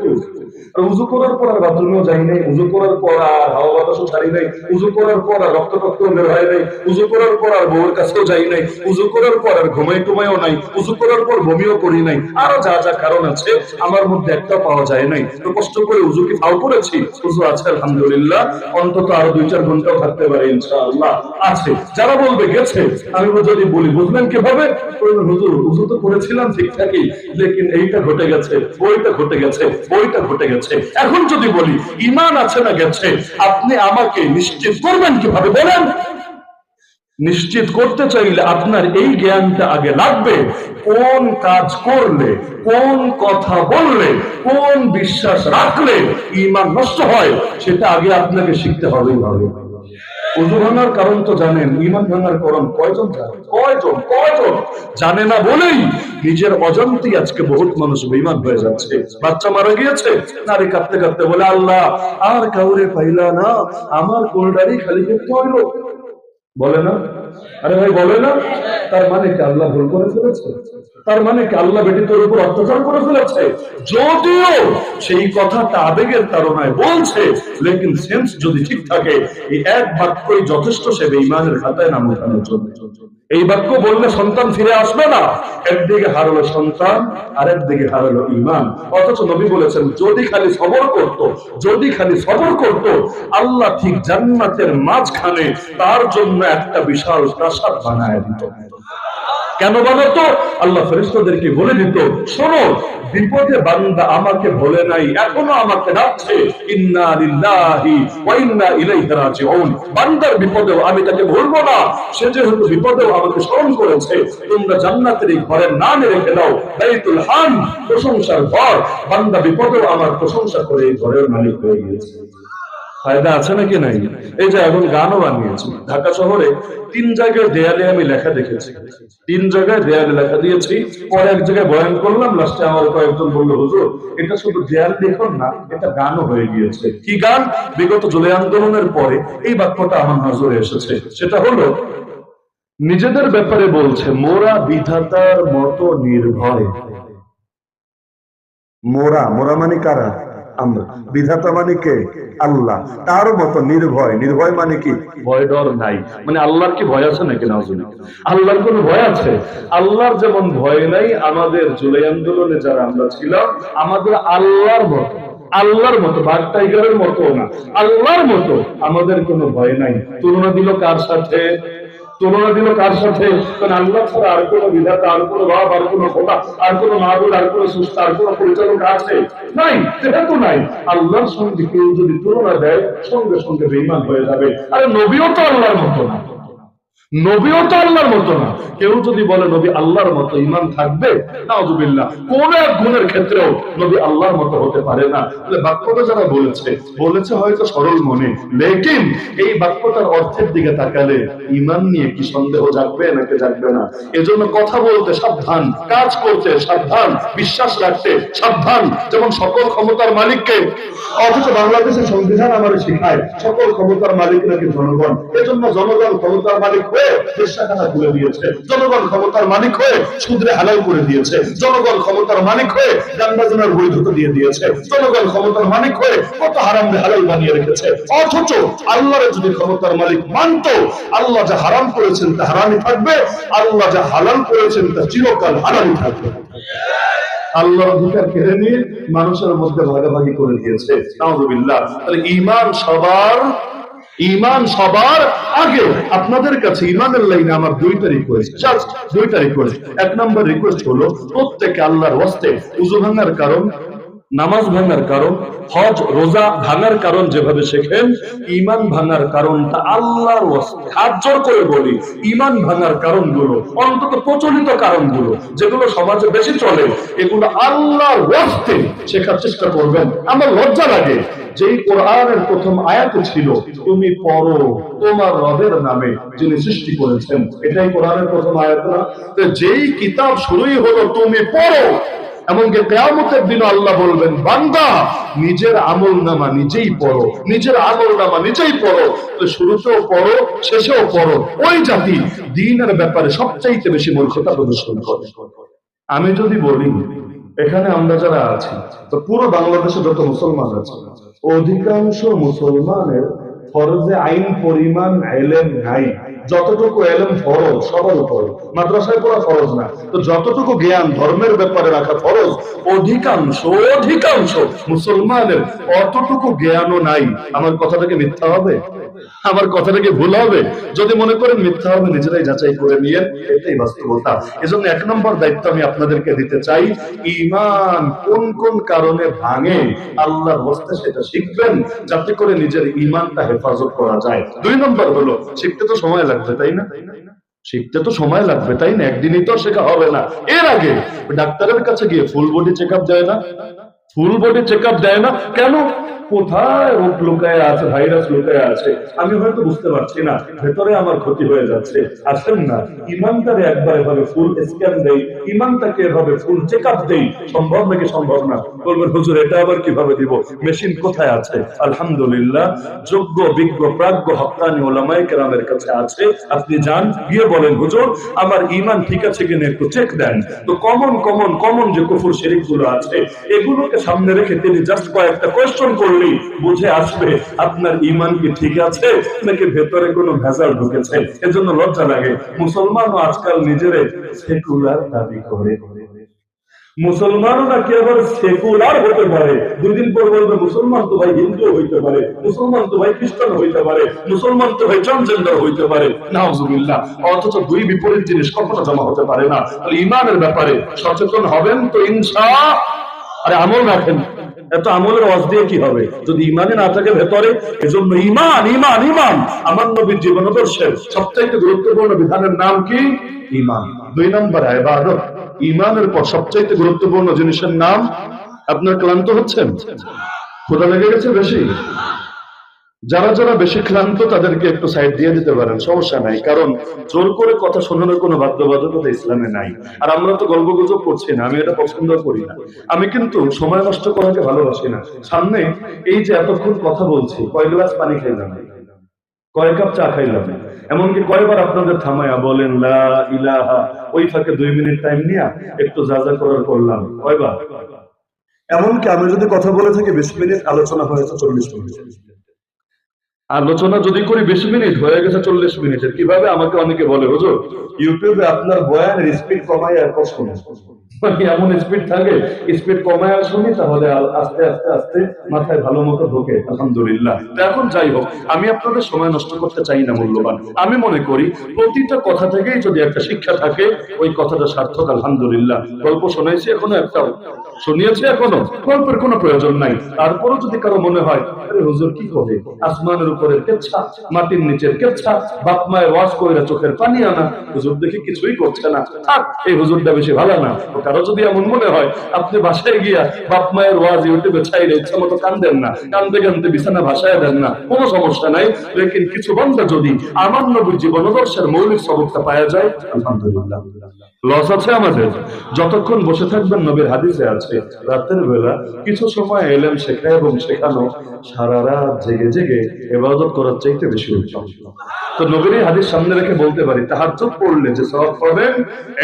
উযু করার পর আর বাথরুমেও যাই নাই, উযু করার পর আর হাওয়া বাতাসও ছাড়ি নাই, উযু করার পর আর রক্ত বের হয় নাই, উযু করার পর আর বউয়ের কাছেও যাই নাই, উযু করার পর আর ঘুমাই টুমাইও নাই, উযু করার পর বমিও করি নাই, আরো যা যা কারণ আছে আমার মধ্যে একটা পাওয়া যায় নাই। তো কষ্ট করে উযু কি ফাও করেছি? উযু আছে আলহামদুলিল্লাহ, অন্তত আরো ২-৪ ঘন্টাও থাকতে পারে ইনশাআল্লাহ আছে। যারা বলবে গেছে, আমি যদি বলি বুঝলেন কিভাবে, হুজুর উযু তো করেছিলাম ঠিকঠাকই, লেকিন এইটা ঘটে গেছে, ওইটা ঘটে গেছে, ওইটা ঘটে গেছে। এখন যদি বলি ঈমান আছে না গেছে, আপনি আমাকে নিশ্চিত করবেন কিভাবে বলেন? নিশ্চিত করতে চাইলে আপনার এই জ্ঞানটা আগে লাগবে। কোন কাজ করলে, কোন কথা বললে, কোন বিশ্বাস রাখলে ঈমান নষ্ট হয়, সেটা আগে আপনাকে শিখতে হবেই হবে। ওযু ভাঙার কারণ তো জানেন, ঈমান ভাঙার কারণ কয়জন জানে? কয়জন জানে না বলেই নিজের অজান্তেই আজকে বহুত মানুষ বেঈমান হয়ে যাচ্ছে। বাচ্চা মারা গিয়েছে, নারী কাঁদতে কাঁদতে বলে আল্লাহ আর কাউরে পাইলা না, আমার কোলডারি খালি করতে হইল। বলে না? আরে ভাই বলে না? তার মানে কি আল্লাহ ভুল করে ফেলেছে? তার মানে কি আল্লাহ বেটির উপর অত্যাচার করে ফেলেছে? যদিও সেই কথাটা আবেগের তাড়নায় বলছে, লেকিন সেন্স যদি ঠিক থাকে এই এক বাক্যই যথেষ্ট সে বেঈমানের খাতায় নাম ওঠানোর জন্য। এই বাক্য বললে সন্তান ফিরে আসবে না, একদিকে হারালো সন্তান আর একদিকে হারালো ঈমান। অথচ নবী বলেছেন যদি খালি সবর করত, যদি খালি সবর করত, আল্লাহ ঠিক জান্নাতের মাঝখানে তার জন্য একটা বিশাল প্রাসাদ বানায় দিত। কেন বানাতো? আল্লাহ ফেরেশতাদেরকে বলে দিত, শোনো বিপদে বান্দা আমাকে ভোলে নাই, এখনো আমাকে ডাকছে, ইন্না লিল্লাহি ওয়া ইন্না ইলাইহি রাজিউন। বান্দার বিপদেও আমি তাকে ভুলবো না, সে যেহেতু বিপদেও আমাকে স্মরণ করেছে। তোমরা জান্নাতের এই ঘরের নাম রেখে দাও বাইতুল হামদ, প্রশংসার ঘর। বান্দা বিপদেও আমার প্রশংসা করে এই ঘরের মালিক হয়ে গিয়েছে। ফায়দা আছে নাকি নাই? এই যে এখন গানও বানিয়েছি ঢাকা শহরে 3 জায়গায় দেয়ালে আমি লেখা দেখেছি, 3 জায়গায় দেয়ালে লেখা দিয়েছি, পরে এক জায়গায় বয়ান করলাম, লাস্টে আমার কয়েকজন বললো হুজুর এটা শুধু দেয়াল লিখন না, এটা গানও হয়ে গিয়েছে। কি গান? বিগত জুলাই আন্দোলনের পরে এই বাক্যটা আমার নজরে এসেছে, সেটা হলো নিজেদের ব্যাপারে বলছে মোরা বিধাতার মতো নির্ভয়। মোরা, মোরা মানে কারা? আমরা। বিধাতা মানে কে? আল্লাহ। তার মতো নির্ভয়, নির্ভয় মানে কি? ভয় ডর নাই। মানে আল্লাহর কি ভয় আছে নাকি? নাউজুবিল্লাহ। আল্লাহর কোন ভয় আছে? আল্লাহর যেমন ভয় নাই, আমাদের জুলাই আন্দোলনে যারা আমরা ছিলাম, আমাদের আল্লাহর মতো, আল্লাহর মতো, বাঘ টাইগারের মতো না, আল্লাহর মতো আমাদের কোনো ভয় নাই। তুলনা দিল কার সাথে? তুলনা দিল কার সাথে? কারণ আল্লাহ ছাড়া আর কোনো বিধাতা, আর কোনো রব, আর কোনো খোদা, আর কোনো মাহবুব, আর কোনো সুস্থ, আর কোনো পরিচালক আছে? নাই। যেহেতু নাই, আল্লাহর সঙ্গে কেউ যদি তুলনা দেয় সঙ্গে সঙ্গে বেঈমান হয়ে যাবে। আরে নবীও তো আল্লাহর মতো না, নবীও তো আল্লাহর মতো না। কেউ যদি বলে নবী আল্লাহর মতো, ঈমান থাকবে? নাউযুবিল্লাহ। কোন এক গুণের ক্ষেত্রেও নবী আল্লাহর মতো হতে পারে না। তাহলে বাক্যটা যারা বলেছে, বলেছে হয়তো সরল মনে, লেকিন এই বাক্যটার অর্থের দিকে তাকালে ঈমান নিয়ে কি সন্দেহ জাগবে নাকি জাগবে না? এজন্য কথা বলতে সাবধান, কাজ করতে সাবধান, বিশ্বাস রাখতে সাবধান। যেমন সকল ক্ষমতার মালিককে, অথচ বাংলাদেশের সংবিধান আমার শিখায় সকল ক্ষমতার মালিক নাকি জনগণ। এজন্য জনগণ ক্ষমতার মালিক হয়ে দেশখানা খুলে দিয়েছে, জনগণ ক্ষমতার মালিক হয়ে সুদরে হালাল করে দিয়েছে, জনগণ ক্ষমতার মালিক হয়ে গান্ডাজনার বৈধতা দিয়ে দিয়েছে, জনগণ ক্ষমতার মালিক হয়ে কত হারাম হালাল বানিয়ে রেখেছে। অথচ আল্লাহর যদি ক্ষমতার মালিক মানত, আল্লাহ যা হারাম করেছেন তা হারামই থাকবে, আল্লাহ যা হালাল করেছেন তা চিরকাল হালালই থাকবে। আল্লাহর অধিকার কেড়ে নিয়ে মানুষের মধ্যে ভাগাভাগি করে দিয়েছে। নাউযুবিল্লাহ। তাহলে ঈমান সবার, ঈমান সবার আগে। আপনাদের কাছে ঈমানের লাইনে আমার দুইটা রিকোয়েস্ট, জাস্ট দুইটা রিকোয়েস্ট। এক নম্বর রিকোয়েস্ট হলো প্রত্যেকে আল্লাহর ওয়াস্তে ওযু ভাঙার কারণ, নামাজ ভাঙার কারণ, হজ রোজা ভাঙার কারণ যেভাবে শেখেন, ঈমান ভাঙার কারণটা আল্লাহর ওয়াস্তে হাত জোর করে বলি, ঈমান ভাঙার কারণগুলো, অন্তত প্রচলিত কারণগুলো যেগুলো সমাজে বেশি চলে, এগুলো আল্লাহর ওয়াস্তে শেখার চেষ্টা করবেন। আমার লজ্জা লাগে যেই কোরআনের প্রথম আয়াতে ছিল তুমি পড়ো তোমার রবের নামে যিনি সৃষ্টি করেছেন, এটাই কোরআনের প্রথম আয়াত না? তো যেই কিতাব শুরুই হলো তুমি পড়ো, এমনকি কিয়ামতের দিন আল্লাহ বলবেন বান্দা নিজের আমলনামা নিজেই পড়ো, নিজের আমলনামা নিজেই পড়ো। তো শুরুতেও পড়ো, শেষেও পড়ো। ওই জাতি দ্বীনের ব্যাপারে সবচাইতে বেশি মূর্খতা প্রদর্শন করে। আমি যদি বলি এখানে আমরা যারা আছি, তো পুরো বাংলাদেশে যত মুসলমান আছে, অধিকাংশ মুসলমানের ফরজে আইন পরিমাণ ইলম নাই। যতটুকু ইলম ফরজ সবার উপর, মাদ্রাসায় পড়া ফরজ না, তো যতটুকু জ্ঞান ধর্মের ব্যাপারে রাখা ফরজ, অধিকাংশ অধিকাংশ মুসলমানের অতটুকু জ্ঞানও নাই। আমার কথাটাকে মিথ্যা হবে? আমার কথাটাকে ভুল হবে? যদি মনে করেন মিথ্যা হবে, নিজেরাই যাচাই করে নিয়েন, এটাই বাস্তবতা। এজন্য এক নম্বর দায়িত্ব আমি আপনাদেরকে দিতে চাই, ঈমান কোন কোন কারণে ভাঙে আল্লাহর ওয়াস্তে সেটা শিখবেন, যাতে করে নিজের ঈমানটা হেফাজত করা যায়। দুই নম্বর হলো শিখতে তো সময় লাগবে, তাই না? শিখতে তো সময় লাগবে, তাই না? একদিনই তো শেখা হবে না। এর আগে ডাক্তারের কাছে গিয়ে ফুল বডি চেক আপ দেয় না? ফুল বডি চেক আপ দেয় না কেন? কোথায় রোগ লুকায় আছে, ভাইরাস লুকায় আছে, আমি হয়তো বুঝতে পারছি না, ভেতরে আমার ক্ষতি হয়ে যাচ্ছে। আসেন না ঈমানটারে একবার এভাবে ফুল স্ক্যান দেই, ঈমানটাকে এভাবে ফুল চেক আপ দেই। সম্ভব নাকি সম্ভব না? বলবেন হুজুর এটা আবার কিভাবে দিব? মেশিন কোথায় আছে? আলহামদুলিল্লাহ, যোগ্য বিজ্ঞ প্রাজ্ঞ হক্কানি উলামায়ে কেরামের কাছে আছে। আপনি যান, গিয়ে বলেন হুজুর আমার ঈমান ঠিক আছে কিনা একটু চেক দেন। তো কমন কমন কমন যে কুফর শিরক গুলো আছে, এগুলোকে সামনে রেখে তিনি জাস্ট কয়েকটা কোয়েশ্চন করলেই বুঝে আসবে আপনার ঈমান কি ঠিক আছে নাকি ভেতরে কোনো ভেজাল ঢুকেছে। এজন্য লজ্জা লাগে, মুসলমানও আজকাল নিজেরে সেকুলার দাবি করে। মুসলমানও নাকি আবার সেকুলার হতে পারে। দুদিন পর বলবে মুসলমান তো ভাই হিন্দু হইতে পারে, মুসলমান তো ভাই খ্রিস্টান হইতে পারে, মুসলমান তো ভাই ট্রান্সজেন্ডার হইতে পারে। নাউজুবিল্লাহ। অথচ দুই বিপরীত জিনিস কখনো জমা হতে পারে না। তাহলে ঈমানের ব্যাপারে সচেতন হবেন তো ইনশাআল্লাহ। আরে আমল রাখেন, এত আমলের ওয়াজ দিয়ে কি হবে যদি ঈমানে না থাকে ভেতরে? এজন্য ঈমান ঈমান ঈমান আমার নবীর জীবনাদর্শের সবচেয়ে গুরুত্বপূর্ণ বিধানের নাম কি? ঈমান। দুই নম্বর ইবাদত। ঈমানের পর সবচেয়ে গুরুত্বপূর্ণ জিনিসের নাম, আপনার ক্লান্ত হচ্ছেন? ক্ষুধা লেগে গেছে বেশি? যারা যারা বেশি ক্লান্ত তাদেরকে একটু সাইড দিয়ে দিতে পারেন, সমস্যা নাই, কারণ জোর করে কথা শোনানোর কোনো বাধ্যবাধকতা ইসলামে নাই। আর আমরা তো গল্প গুজব করছি না, আমি এটা পছন্দ করি না। আমি কিন্তু সময় নষ্ট করাকে ভালোবাসি না। সামনে এই যে এতক্ষণ কথা বলছি, কয় গ্লাস পানি খাইলাম, কয় কাপ চা খাইলাম, এমনকি কয়বার আপনাদের থামায়া বলেন লা ইলাহা, ওই ফাঁকে 2 মিনিট টাইম নিয়ে একটু যা যা করার করলাম, কয়বার? এমনকি আমি যদি কথা বলে থাকি 20 মিনিট, আলোচনা হয়েছে 40 মিনিট। আলোচনা যদি করি 20 মিনিট, হয়ে গেছে 40 মিনিটের। কিভাবে? আমাকে অনেকে বলে, হুজুর ইউটিউবে আপনার বয়ানের স্পিড কমায় আর কষ্ট এমন স্পিড থাকে, স্পিড কমায় আর শুনি, তাহলে আস্তে আস্তে আস্তে মাথায় ভালো মতো ঢোকে, আলহামদুলিল্লাহ। এখন যাই হোক, আমি আপনাদের সময় নষ্ট করতে চাই না, মূল্যবান। আমি মনে করি প্রতিটা কথা থেকেই যদি একটা শিক্ষা থাকে, ওই কথাটা সার্থক, আলহামদুলিল্লাহ। গল্প শোনাইছি এখনো একটাও, শুনিয়েছি এখনো, গল্পের কোনো প্রয়োজন নাই। তারপরও যদি কারো মনে হয় আরে হুজুর কি করে, আসমানের উপরের কেচ্ছা, মাটির নিচের কেচ্ছা, বাপ মায়ের ওয়াজ কইরা চোখের পানি আনা, হুজুর দেখি কিছুই করছে না, থাক এই হুজুরটা বেশি ভালো না। কারো যদি এমন মনে হয়, আপনি বাসায় গিয়া বাপ মায়ের ওয়াজ ইউটিউবে ছাইলে ইচ্ছা মতো কান্দেন না, কান্দে কান্দে বিছানা ভাসায় দেন না, কোনো সমস্যা নাই। লেকিন কিছু বান্দা যদি আমার নবীর জীবন আদর্শের মৌলিক সবকটা পাওয়া যায়, আলহামদুলিল্লাহ। লস আছে আমাদের। যতক্ষণ বসে থাকবেন, নবীর হাদিসে আছে রাতের বেলা কিছু সময় এলেম শেখা এবং শেখানো সারা রাত জেগে জেগে ইবাদত করার চাইতে বেশি উত্তম। তো নবীর এই হাদিস সামনে রেখে বলতে পারি, তাহাজ্জুদ পড়লে যে সওয়াব পাবেন,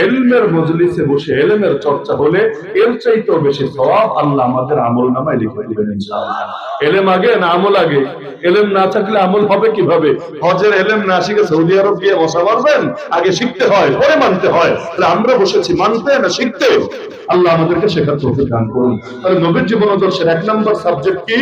ইলমের মজলিসে বসে ইলমের চর্চা হলে এর চাইতেও বেশি সওয়াব আল্লাহ আমাদের আমলনামায় লিখে দিবেন ইনশাআল্লাহ। ইলম আগে না আমল আগে? ইলম না থাকলে আমল হবে কিভাবে? হজের ইলম না শিখে সৌদি আরব গিয়ে বসা পারবেন? আগে শিখতে হয়, পরে মানতে হয়। তাহলে আমরা বসেছি মানতে না শিখতে? আল্লাহ আমাদেরকে শেখার তৌফিক দান করুন। তাহলে নবীর জীবন আদর্শের 1 নম্বর সাবজেক্ট কি?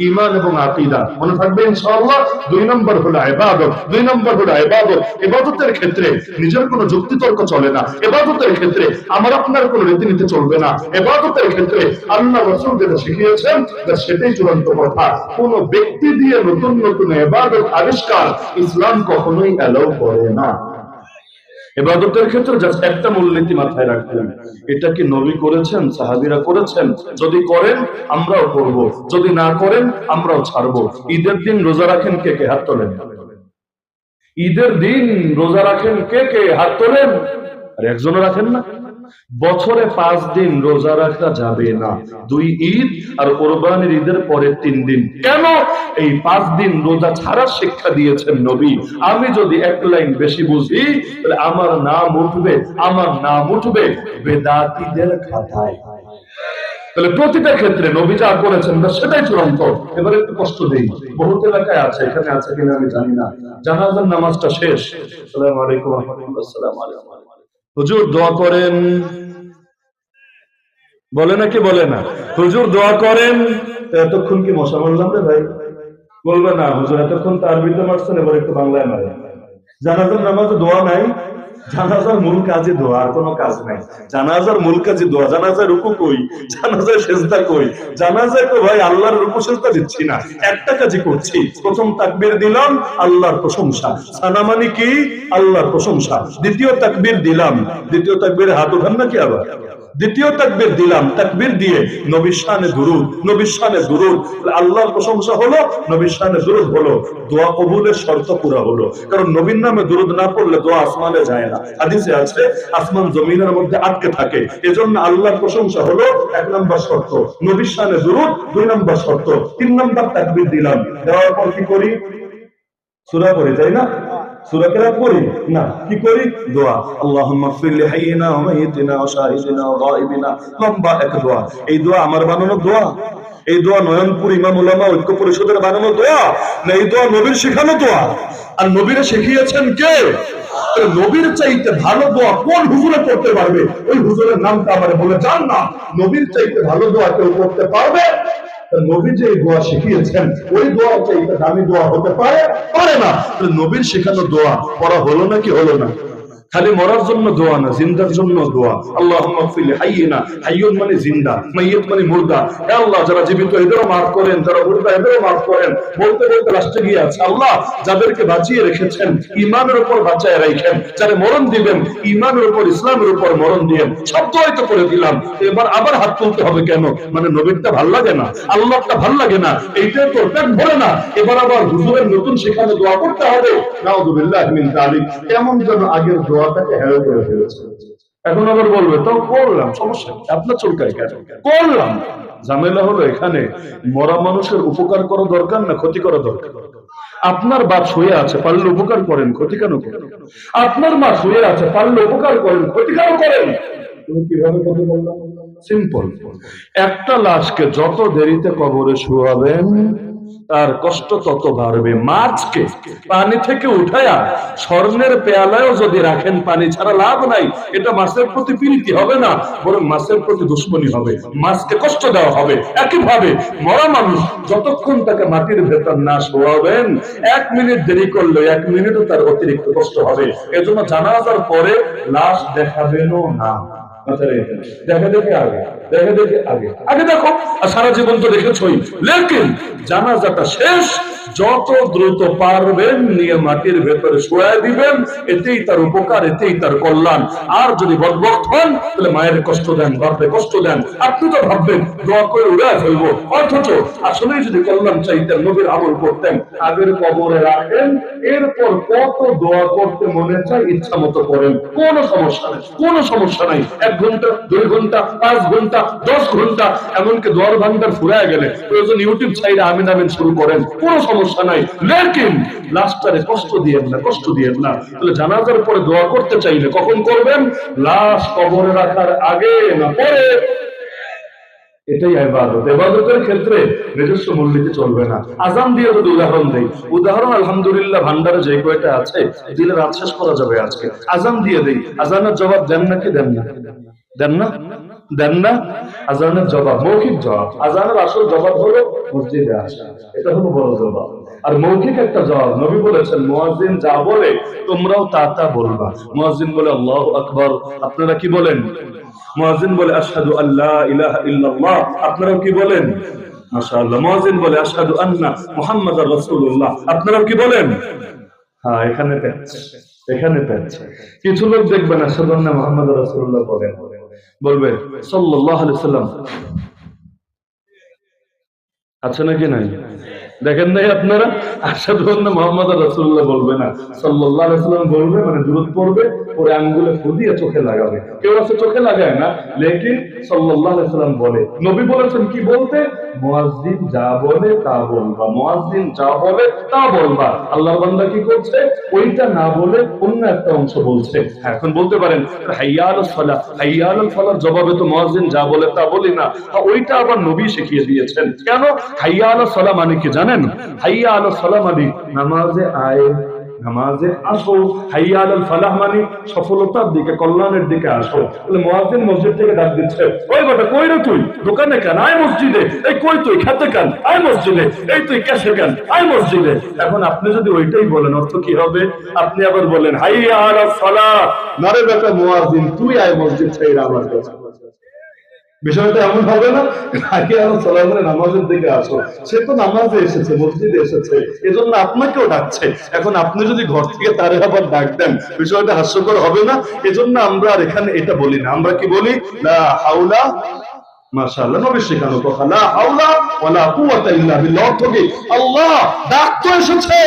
ঈমান এবং আকীদা। মনে থাকবে ইনশাআল্লাহ। 2 নম্বর হলো ইবাদত। 2 নম্বর হলো ইবাদত। ইবাদতের ক্ষেত্রে নিজের কোনো যুক্তি তর্ক চলে না। ইবাদতের ক্ষেত্রে আমার আপনার কোনো রীতিনীতি চলবে না। ইবাদতের ক্ষেত্রে আল্লাহ রাসূল যেটা শিখিয়েছেন সেটাই চূড়ান্ত কথা। কোন ব্যক্তি দিয়ে নতুন নতুন ইবাদত আবিষ্কার ইসলাম কখনোই অ্যালাউ করে না। ইবাদতের ক্ষেত্রে জাস্ট একটা মূলনীতি মাথায় রাখবেন, এটা কি নবী করেছেন, সাহাবীরা করেছেন? যদি করেন আমরাও করব, যদি না করেন আমরাও ছাড়বো। ঈদের দিন রোজা রাখেন কে কে? হাত তোলেন। ঈদের দিন রোজা রাখেন কে কে? হাত তোলেন। আর একজনও রাখেন না? বছরে 5 দিন রোজা রাখা যাবে না, 2 ঈদ আর কোরবানির ঈদের পরের 3 দিন। কেন? এই 5 দিন রোজা ছাড়ার শিক্ষা দিয়েছেন নবী। আমি যদি 1 লাইন বেশি বুঝি, তাহলে আমার নাম উঠবে বেদাতীদের খাতায়। তাহলে প্রতিটা ক্ষেত্রে নবী যা করেছেন সেটাই চূড়ান্ত। এবারে একটু কষ্ট দেই, বহুত এলাকায় আছে, এখানে আছে কিনা আমি জানি না, জানাজার নামাজটা শেষ, আসসালামু আলাইকুম ওয়া রাহমাতুল্লাহ, আসসালামু আলাইকুম, হুজুর দোয়া করেন, বলে নাকি বলে না? হুজুর দোয়া করেন। এতক্ষণ কি মশা মারলাম রে ভাই? বলবে না হুজুর এতক্ষণ তো আরবিতে মারছেন, এবার একটু বাংলায় মারে। জানাজার নামাজে দোয়া নাই? জানাজার মূল কাজে দোয়া, আর কোনো কাজ নাই। জানাজার মূল কাজে দোয়া। জানাজায় রুকু কই? জানাজায় সেজদা কই? জানাজায় তো ভাই আল্লাহর রুকু সেজদা দিচ্ছি না, একটা কাজই করছি। প্রথম তাকবীর দিলাম, আল্লাহর প্রশংসা। সানা মানে কি? আল্লাহর প্রশংসা। দ্বিতীয় তাকবীর দিলাম, দ্বিতীয় তাকবীরে হাত উঠান নাকি আবার? দ্বিতীয় তাকবীর দিলাম, তাকবীর দিয়ে নবীর শানে দুরূদ, নবীর শানে দুরূদ। আল্লাহর প্রশংসা হলো, নবীর শানে দুরূদ হলো, দোয়া কবুলের শর্ত পুরা হলো। কারণ নবীর নামে দুরূদ না পড়লে দোয়া আসমানে যায় না। হাদিসে আছে আসমান জমিনের মধ্যে আটকে থাকে। এজন্য আল্লাহর প্রশংসা হলো 1 নম্বর শর্ত, নবীর শানে দুরূদ 2 নম্বর শর্ত। 3 নম্বর তাকবীর দিলাম, দেওয়ার পর কি করি? সূরা পড়ি, তাই না? সূরা কেরাত পড়ি না, কি করি? দোয়া। আল্লাহুম্মা গফির লি হাইয়িনা ওয়া মাইয়িতিনা ওয়া শাহিদিনা ওয়া গায়িবিনা। লম্বা এক দোয়া। এই দোয়া আমার বানানো দোয়া? এই দোয়া নয়নপুর ইমাম উলামা ঐক্য পরিষদের বানানো দোয়া? না এই দোয়া নবীর শেখানো দোয়া? আর নবীরে শিখিয়েছেন কে? নবীর চাইতে ভালো দোয়া কোন হুজুরে করতে পারবে? ওই হুজুরের নামটা আমারে বলে যান না। নবীর চাইতে ভালো দোয়া কেউ করতে পারবে? নবী যে দোয়া শিখিয়েছেন ওই দোয়া চাইতে দামি দোয়া হতে পারে? পারে না। নবীর শেখানো দোয়া পড়া হলো নাকি হলো না? খালি মরার জন্য দোয়া না, জিন্দার জন্য দোয়া। আল্লাহুম্মা গফির হাইয়িনা, হাইয়ুন মানে জিন্দা, মাইয়িত মানে মুর্দা। হে আল্লাহ, যারা জীবিত এদেরও মাফ করেন, যারা মুর্দা এদেরও মাফ করেন। বলতে বলতে লাস্টে গিয়ে আছে, আল্লাহ যাদেরকে বাঁচিয়ে রেখেছেন ঈমানের উপর বাঁচায় রাখেন, যারা মরণ দিবেন ঈমানের উপর ইসলামের উপর মরণ দিবেন। শব্দ হয়তো করে দিলাম, এবার আবার হাত তুলতে হবে কেন? মানে নবীরটা ভাল লাগে না, আল্লাহটা ভাল লাগে না, এইটাই তোর পেট ভরে না, এবার আবার হুজুরের নতুন সেখানে দোয়া করতে হবে। নাউযুবিল্লাহি মিন যালিক। কেমন যেন আগের দোয়াটাকে হেয় করে ফেলেছে। এখন আবার বলবে তো করলাম, সমস্যা নেই, আপনার চুলকায় কেন? করলাম। ঝামেলা হলো এখানে, মরা মানুষের উপকার করা দরকার না ক্ষতি করা দরকার? আপনার বাপ শুয়ে আছে, পারলে উপকার করেন, ক্ষতি কেন করেন? আপনার মা শুয়ে আছে, পারলে উপকার করেন, ক্ষতি কেন করেন? তুমি কিভাবে কথা বললাম? সিম্পল। একটা লাশকে যত দেরিতে কবরে শুয়াবেন তার কষ্ট তত বাড়বে। মাছকে পানি থেকে উঠায়া স্বর্ণের পেয়ালায়ও যদি রাখেন, পানি ছাড়া লাভ নাই। এটা মাছের প্রতি প্রীতি হবে না, বরং মাছের প্রতি দুশ্মনী হবে, মাছকে কষ্ট দেওয়া হবে। একইভাবে মরা মানুষ যতক্ষণ তাকে মাটির ভেতর না শোয়াবেন, 1 মিনিট দেরি করলে 1 মিনিটও তার অতিরিক্ত কষ্ট হবে। এজন্য জানাজার পরে লাশ দেখাবেনও না। দেখে দেখে আগে, দেখে দেখে আগে, আগে দেখো। আর সারা জীবন তো দেখেছই, লেকিন জানাজাটা শেষ যত দ্রুত পারবেন নিয়ে মাটির ভেতরে শোয়া দিবেন, এতেই তার উপকার, এতেই তার কল্যাণ। আর যদি বদবক্ত হন তাহলে মায়ের কষ্ট দেন, বাপরে কষ্ট দেন। আপনি তো ভাববেন দোয়া করে উড়ে ফেলবো, অথচ আসলে যদি কল্যাণ চাইতেন, নবীর আমল করতেন, আগের কবরে রাখেন, এরপর কত দোয়া করতে মনে চায় ইচ্ছা মতো করেন, কোনো সমস্যা নেই, কোনো সমস্যা নাই। 1 ঘন্টা, 2 ঘন্টা, 5 ঘন্টা, 10 ঘন্টা, এমনকি দোয়ার ভান্ডার ফুরায় গেলে প্রয়োজন ইউটিউব চাইলে আমিন আমিন শুরু করেন, কোনো সমস্যা নাই। লেকিন লাশটারে কষ্ট দিয়েন না, কষ্ট দিয়েন না। তাহলে জানাজার পরে দোয়া করতে চাইলে কখন করবেন? লাশ কবরে রাখার আগে না পরে। এটাই ইবাদত। ইবাদতের ক্ষেত্রে নিজস্ব মূলনীতি চলবে না। আযান দিয়ে যদি উদাহরণ দেই, উদাহরণ আলহামদুলিল্লাহ ভান্ডারে যে কয়টা আছে দিলে রাত শেষ করা যাবে আজকে। আযান দিয়ে দেই, আযানের জবাব দেন নাকি দেন না? দেন না? দেন না? আযানের জবাব মৌখিক জবাব। আযানের আসল জবাব হলো মসজিদে আসা, এটা হলো বড় জবাব। আর মৌখিক একটা জবাব, নবী বলেছেন মুয়াজ্জিন যা বলে তোমরাও তা তা বলবা। মুয়াজ্জিন বলে আল্লাহু আকবার, আপনারা কি বলেন? মুয়াজ্জিন বলে আশহাদু আল্লা ইলাহা ইল্লাল্লাহ, আপনারাও কি বলেন? মাশাআল্লাহ। মুয়াজ্জিন বলে আশহাদু আন্না মুহাম্মাদার রাসূলুল্লাহ, আপনারাও কি বলেন? হ্যাঁ, এখানে পেছ, এখানে পেছ। কিছু লোক দেখবেন আশহাদু আন্না মুহাম্মাদার রাসূলুল্লাহ বলেন, বলবে সাল্লাল্লাহু আলাইহি সাল্লাম আছে নাকি নাই? দেখেন নাই আপনারা? আশহাদু আন্না মুহাম্মাদার রাসূলুল্লাহ বলবে না, সাল্লাল্লাহু আলাইহি সাল্লাম বলবে, মানে দুরূদ পড়বে, পরে আঙ্গুলে ফু দিয়ে চোখে লাগাবে। কেউ আছে চোখে লাগায় না, লেকিন সাল্লাল্লাহু আলাইহি সাল্লাম বলে। নবী বলেছেন কি বলতে? মুয়াজ্জিন যা বলে তা বলবা, মুয়াজ্জিন যা বলে তা বলবা। আল্লাহর বান্দা কি করছে? ওইটা না বলে অন্য একটা অংশ বলছে। এখন বলতে পারেন হাইয়া আলাস সালাহ, হাইয়া আলাল ফালাহর জবাবে তো মুয়াজ্জিন যা বলে তা বলি না। ওইটা আবার নবী শিখিয়ে দিয়েছেন। কেন? হাইয়া আলাস সালাহ মানে কি জানেন? হাইয়া আলাস সালাহ মানে নামাজে আয়, নামাজে আসো। হাইয়া আলাল ফালাহ মানে সফলতার দিকে, কল্যাণের দিকে আসো। তাহলে মুয়াজ্জিন মসজিদ থেকে ডাক দিচ্ছে, ওই বেটা কই রে তুই? দোকানে কেন? আয় মসজিদে। এই কই তুই? খেতে কেন? আয় মসজিদে। এই তুই ক্যাশে কেন? আয় মসজিদে। এখন আপনি যদি ওইটাই বলেন, অর্থ কি হবে? আপনি আবার বলেন হাইয়া আলাস সালাহ, না রে বেটা মুয়াজ্জিন তুই আয় মসজিদ থেকে আমার কাছে। বিষয়টা এমন হবে না? আগে আরো চলাফেরা নামাজের দিকে আসো, সে তো নামাজে এসেছে, মসজিদে এসেছে, এজন্য আপনাকেও ডাকছে। এখন আপনি যদি ঘর থেকে তারে আবার ডাক দেন, বিষয়টা হাস্যকর হবে না? এজন্য আমরা আর এখানে এটা বলি না। আমরা কি বলি? লা হাওলা, মাশাআল্লাহ, নবী শেখানো কথা, লা হাওলা ওয়ালা কুওয়াতা ইল্লা বিল্লাহ। অর্থ কি? আল্লাহ ডাক তো এসেছে,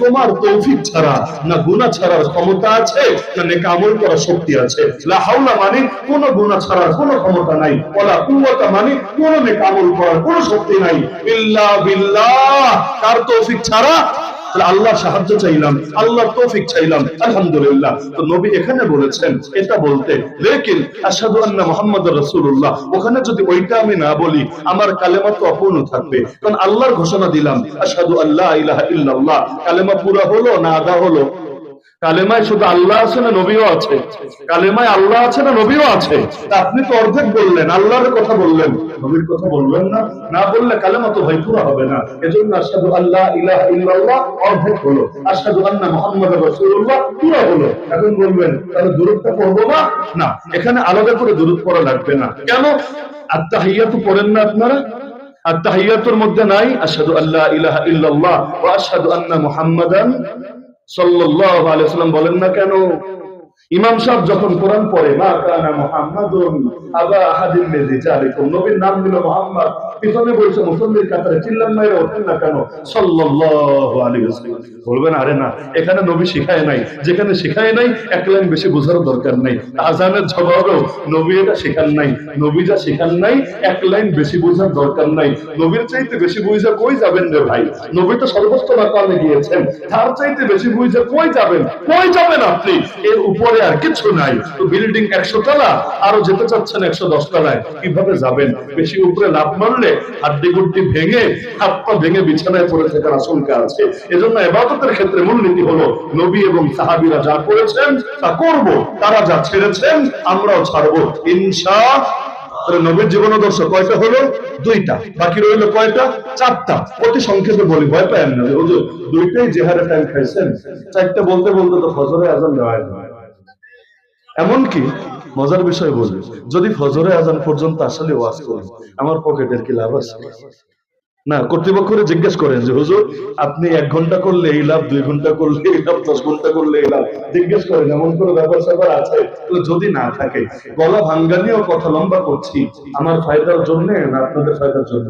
তোমার তৌফিক ছাড়া না গুনাহ ছাড়ার ক্ষমতা আছে, না নেক আমল করার শক্তি আছে। লা হাওলা মানে কোনো গুনাহ ছাড়ার কোনো ক্ষমতা নাই, ওয়ালা কুওয়াতা মানে কোনো নেক আমল করার কোনো শক্তি নাই, ইল্লা বিল্লাহ, তার তৌফিক ছাড়া। আল্লাহ সাহায্য চাইলাম, আল্লাহর তৌফিক চাইলাম, আলহামদুলিল্লাহ। তো নবী এখানে বলেছেন এটা বলতে, লেকিন আশহাদু আন্না মুহাম্মাদুর রাসূলুল্লাহ, ওখানে যদি ওইটা আমি না বলি আমার কালেমা তো অপূর্ণ থাকবে। কারণ আল্লাহর ঘোষণা দিলাম আশহাদু আল্লা ইলাহা ইল্লাল্লাহ, কালেমা পুরা হলো না আদা হলো? কালেমায় শুধু আল্লাহ আছে না নবীও আছে? কালেমায় আল্লাহ আছে না নবীও আছে? তা আপনি তো অর্ধেক বললেন, আল্লাহর কথা বললেন, নবীর কথা বলবেন না? না বললে কালেমা তো ভাই পুরো হবে না। এজন্য আশহাদু আল্লা ইলাহা ইল্লাল্লাহ অর্ধেক হলো, আশহাদু আন্না মুহাম্মাদুর রাসূলুল্লাহ পুরো হলো। এখন বলবেন তাহলে দুরূদটা পড়বো না? না, এখানে আলাদা করে দুরূদ পড়া লাগবে না। কেন? আত্তাহিয়াতু পড়েন না আপনারা? আত্তাহিয়াতুর মধ্যে নাই আশহাদু আল্লা ইলাহা ইল্লাল্লাহ ওয়া আশহাদু আন্না মুহাম্মাদান সাল্লাল্লাহু আলাইহি ওয়াসাল্লাম বলেন না কেন? ইমাম সাহেব যখন কোরআন পড়ে মা কানা মুহাম্মাদুন আবা আহাদিন মিন রিজালিকুম, নবীর নাম নিল মুহাম্মদ, পিছনে বলছে মুসল্লির কাতারে চিল্লান মাইরা ওঠেন না কেন সাল্লাল্লাহু আলাইহি ওয়াসাল্লাম? বলবেন আরে না, এখানে নবী শিখায় নাই। যেখানে শিখায় নাই এক লাইন বেশি বোঝার দরকার নাই। আজানের জবাবেও নবী এটা শিখান নাই। নবী যা শিখান নাই এক লাইন বেশি বোঝার দরকার নাই। নবীর চাইতে বেশি বুঝা কই যাবেন রে ভাই? নবী তো সর্বোচ্চ মাকামে গিয়েছেন, তার চাইতে বেশি বুঝা কই যাবেন? কই যাবেন আপনি? এর উপরে আর কিছু নাই। তো বিল্ডিং 100 তলা, আরো যেতে চাচ্ছেন 110 তলায়, কিভাবে যাবেন? বেশি উপরে লাফ মারলে হাড্ডি গুড্ডি ভেঙে, হাত পা ভেঙে বিছানায় পড়ে থাকার আশঙ্কা আছে। এজন্য ইবাদতের ক্ষেত্রে মূলনীতি হলো নবী এবং সাহাবীরা যা করেছেন তা করব, তারা যা ছেড়েছেন আমরাও ছাড়বো ইনশাআল্লাহ। নবীর জীবনাদর্শ কয়টা হলো? 2টা। বাকি রইল কয়টা? 4টা। অতি সংক্ষেপে বলি, ভয় পায় না। হুজুর 2টাই জেহারে টাইম খাইছেন, 4টা বলতে বলতে তো ফজরে আযান দেওয়া হয়। এমনকি মজার বিষয় বলি, যদি ফজরে আযান পর্যন্ত আসলে ওয়াজ করেন, আমার পকেটের কি লাভ আছে? না, কর্তৃপক্ষরে জিজ্ঞেস করেন যে হুজুর আপনি 1 ঘন্টা করলে এই লাভ, 2 ঘন্টা করলে এই লাভ, 10 ঘন্টা করলে এই লাভ, জিজ্ঞেস করেন এমন কোনো ব্যাপার আছে? যদি না থাকে, গলা ভাঙ্গানিও কথা লম্বা করছি আমার ফায়দার জন্য না আপনাদের ফায়দার জন্য?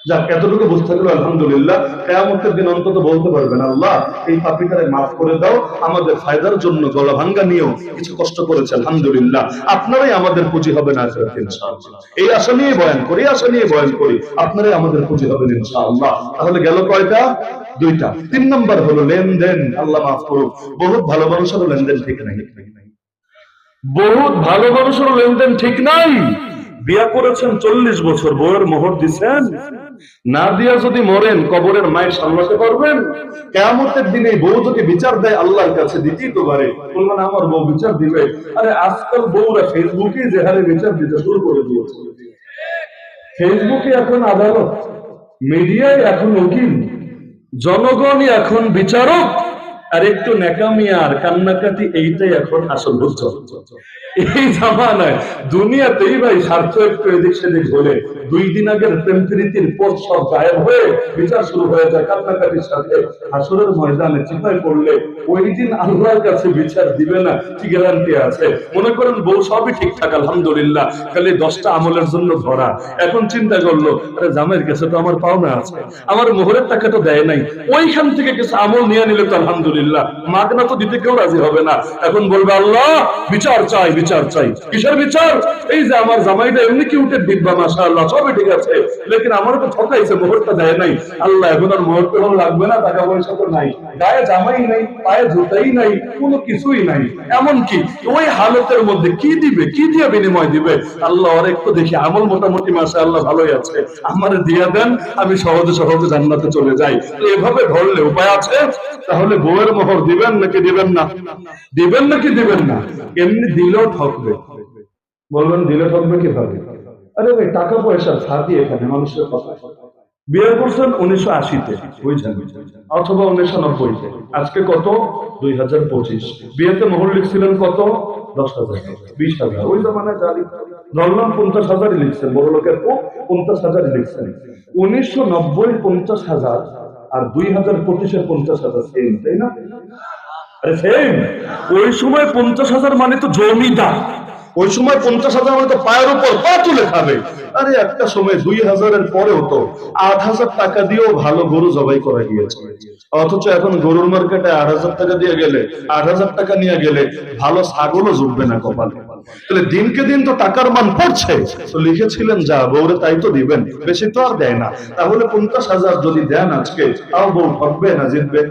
যাক, এতটুকু বুঝতে গেল আলহামদুলিল্লাহ। কিয়ামতের দিন অন্তত বলতে পারবেন আল্লাহ এই পাপীটারে মাফ করে দাও, আমাদের ফায়দার জন্য গলা ভাঙ্গা নিয়েও কিছু কষ্ট করেছে আলহামদুলিল্লাহ, আপনারাই আমাদের পুঁজি হবেন আখিরাতে ইনশাআল্লাহ। এই আশা নিয়ে বয়ান করি, আশা নিয়ে বয়ান করি, আপনারাই আমাদের পুঁজি হবেন ইনশাআল্লাহ। তাহলে গেল কয়টা? 2টা। 3 নাম্বার হলো লেনদেন। আল্লাহ মাফ করুক, বহুত ভালো মানুষেরও লেনদেন ঠিক নাই। বহুত ভালো মানুষেরও লেনদেন ঠিক নাই। বিয়া করেছেন 40 বছর, বউয়ের মোহর দিচ্ছেন না দিয়া যদি মরেন কবরের মায়ের সামলাতে পারবেন? কিয়ামতের দিনে বউ যদি বিচার দেয় আল্লাহর কাছে, দিতেই তো পারে, বলবেন আমার বউ বিচার দিবে। আরে আজকাল বউরা ফেসবুকে যে হারে বিচার দিতে শুরু করে দিয়েছে। ফেসবুকে এখন আদালত, মিডিয়ায় এখন উকিল, জনগণই এখন বিচারক, আর একটু নেকামি আর কান্নাকাটি এইটাই এখন আসল বুঝছো। এই জামানায় দুনিয়াতেই ভাই স্বার্থ একটু এদিক সেদিক হলে 2 দিন আগের প্রেম প্রীতির পর সব গায়েব হয়ে বিচার শুরু হয়ে যায় কান্নাকাটির সাথে। হাসরের ময়দানে চিন্তায় পড়লে ওই দিন আল্লাহর কাছে বিচার দিবে না কি গ্যারান্টি আছে? মনে করেন বউ সবই ঠিকঠাক আলহামদুলিল্লাহ, খালি 10টা আমলের জন্য ধরা। এখন চিন্তা করলো আরে জামাইয়ের কাছে তো আমার পাওনা আছে, আমার মোহরের টাকা তো দেয় নাই, ওইখান থেকে কিছু আমল নিয়ে নিলে তো আলহামদুলিল্লাহ, মাগনা তো দিতে কেউ রাজি হবে না। এখন বলবে আল্লাহ বিচার চাই, বিচার চাই। কিসের বিচার? এই যে আমার জামাইটা এমনি কিউটের দিব্যা মাশাআল্লাহ সবই ঠিক আছে, লেকিন আমারও তো ঠকাইছে, মোহরটা দেয় নাই। আল্লাহ এখন আর মোহর পেহন লাগবে না, টাকা পয়সা তো নাই, গায়ে জামাই নাই, পায়ে জুতাই নাই, কোনো কিছুই নাই। এমন কি ওই হালতের মধ্যে কি দিবে, কি দিয়ে বিনিময় দিবে? আল্লাহ আর একটু দেখি আমল মোটামুটি মাশাআল্লাহ ভালোই আছে, আমারে দিয়ে দেন, আমি সহজে সহজে জান্নাতে চলে যাই। তো এভাবে ধরলে উপায় আছে? তাহলে বউয়ের মোহর দিবেন নাকি দিবেন না? দিবেন নাকি দিবেন না? এমনি দিলেও ঠকবে। বলবেন দিলে ঠকবে কিভাবে? আরে ভাই টাকা পয়সা ছাড়ি এখানে মানুষের কথা। বিয়ে করছেন 1980-তে, বুঝছেন, অথবা 1990-তে, আজকে কত? 2025। বিয়েতে মোহর লিখছিলেন কত? 10,000, 20,000। ওই জমানায় জানি ধরলাম 50,000 লিখছেন, বড় লোকের 50,000 লিখছেন। 1990 50,000 আর 2025-এর 50,000 সেম, তাই না? আরে সেম। ওই সময় 50,000 মানে তো জমিদার, ওই সময় 50,000 মানে তো পায়ের উপর পা তুলে খাবে। আরে একটা সময় 2000-এর পরেও তো 8,000 টাকা দিয়েও ভালো গরু জবাই করা গিয়েছে। অথচ এখন গরুর মার্কেটে 8,000 টাকা দিয়ে গেলে, 8,000 টাকা নিয়ে গেলে ভালো ছাগলও জুটবে না কপালে। তাহলে দিনকে দিন তো টাকার মান পড়ছে, তো লিখেছিলেন যা বউরে তাই তো দিবেন, বেশি তো আর দেয় না। তাহলে 50,000 যদি দেন আজকে, তাও বউ ঠকবে না জিতবে?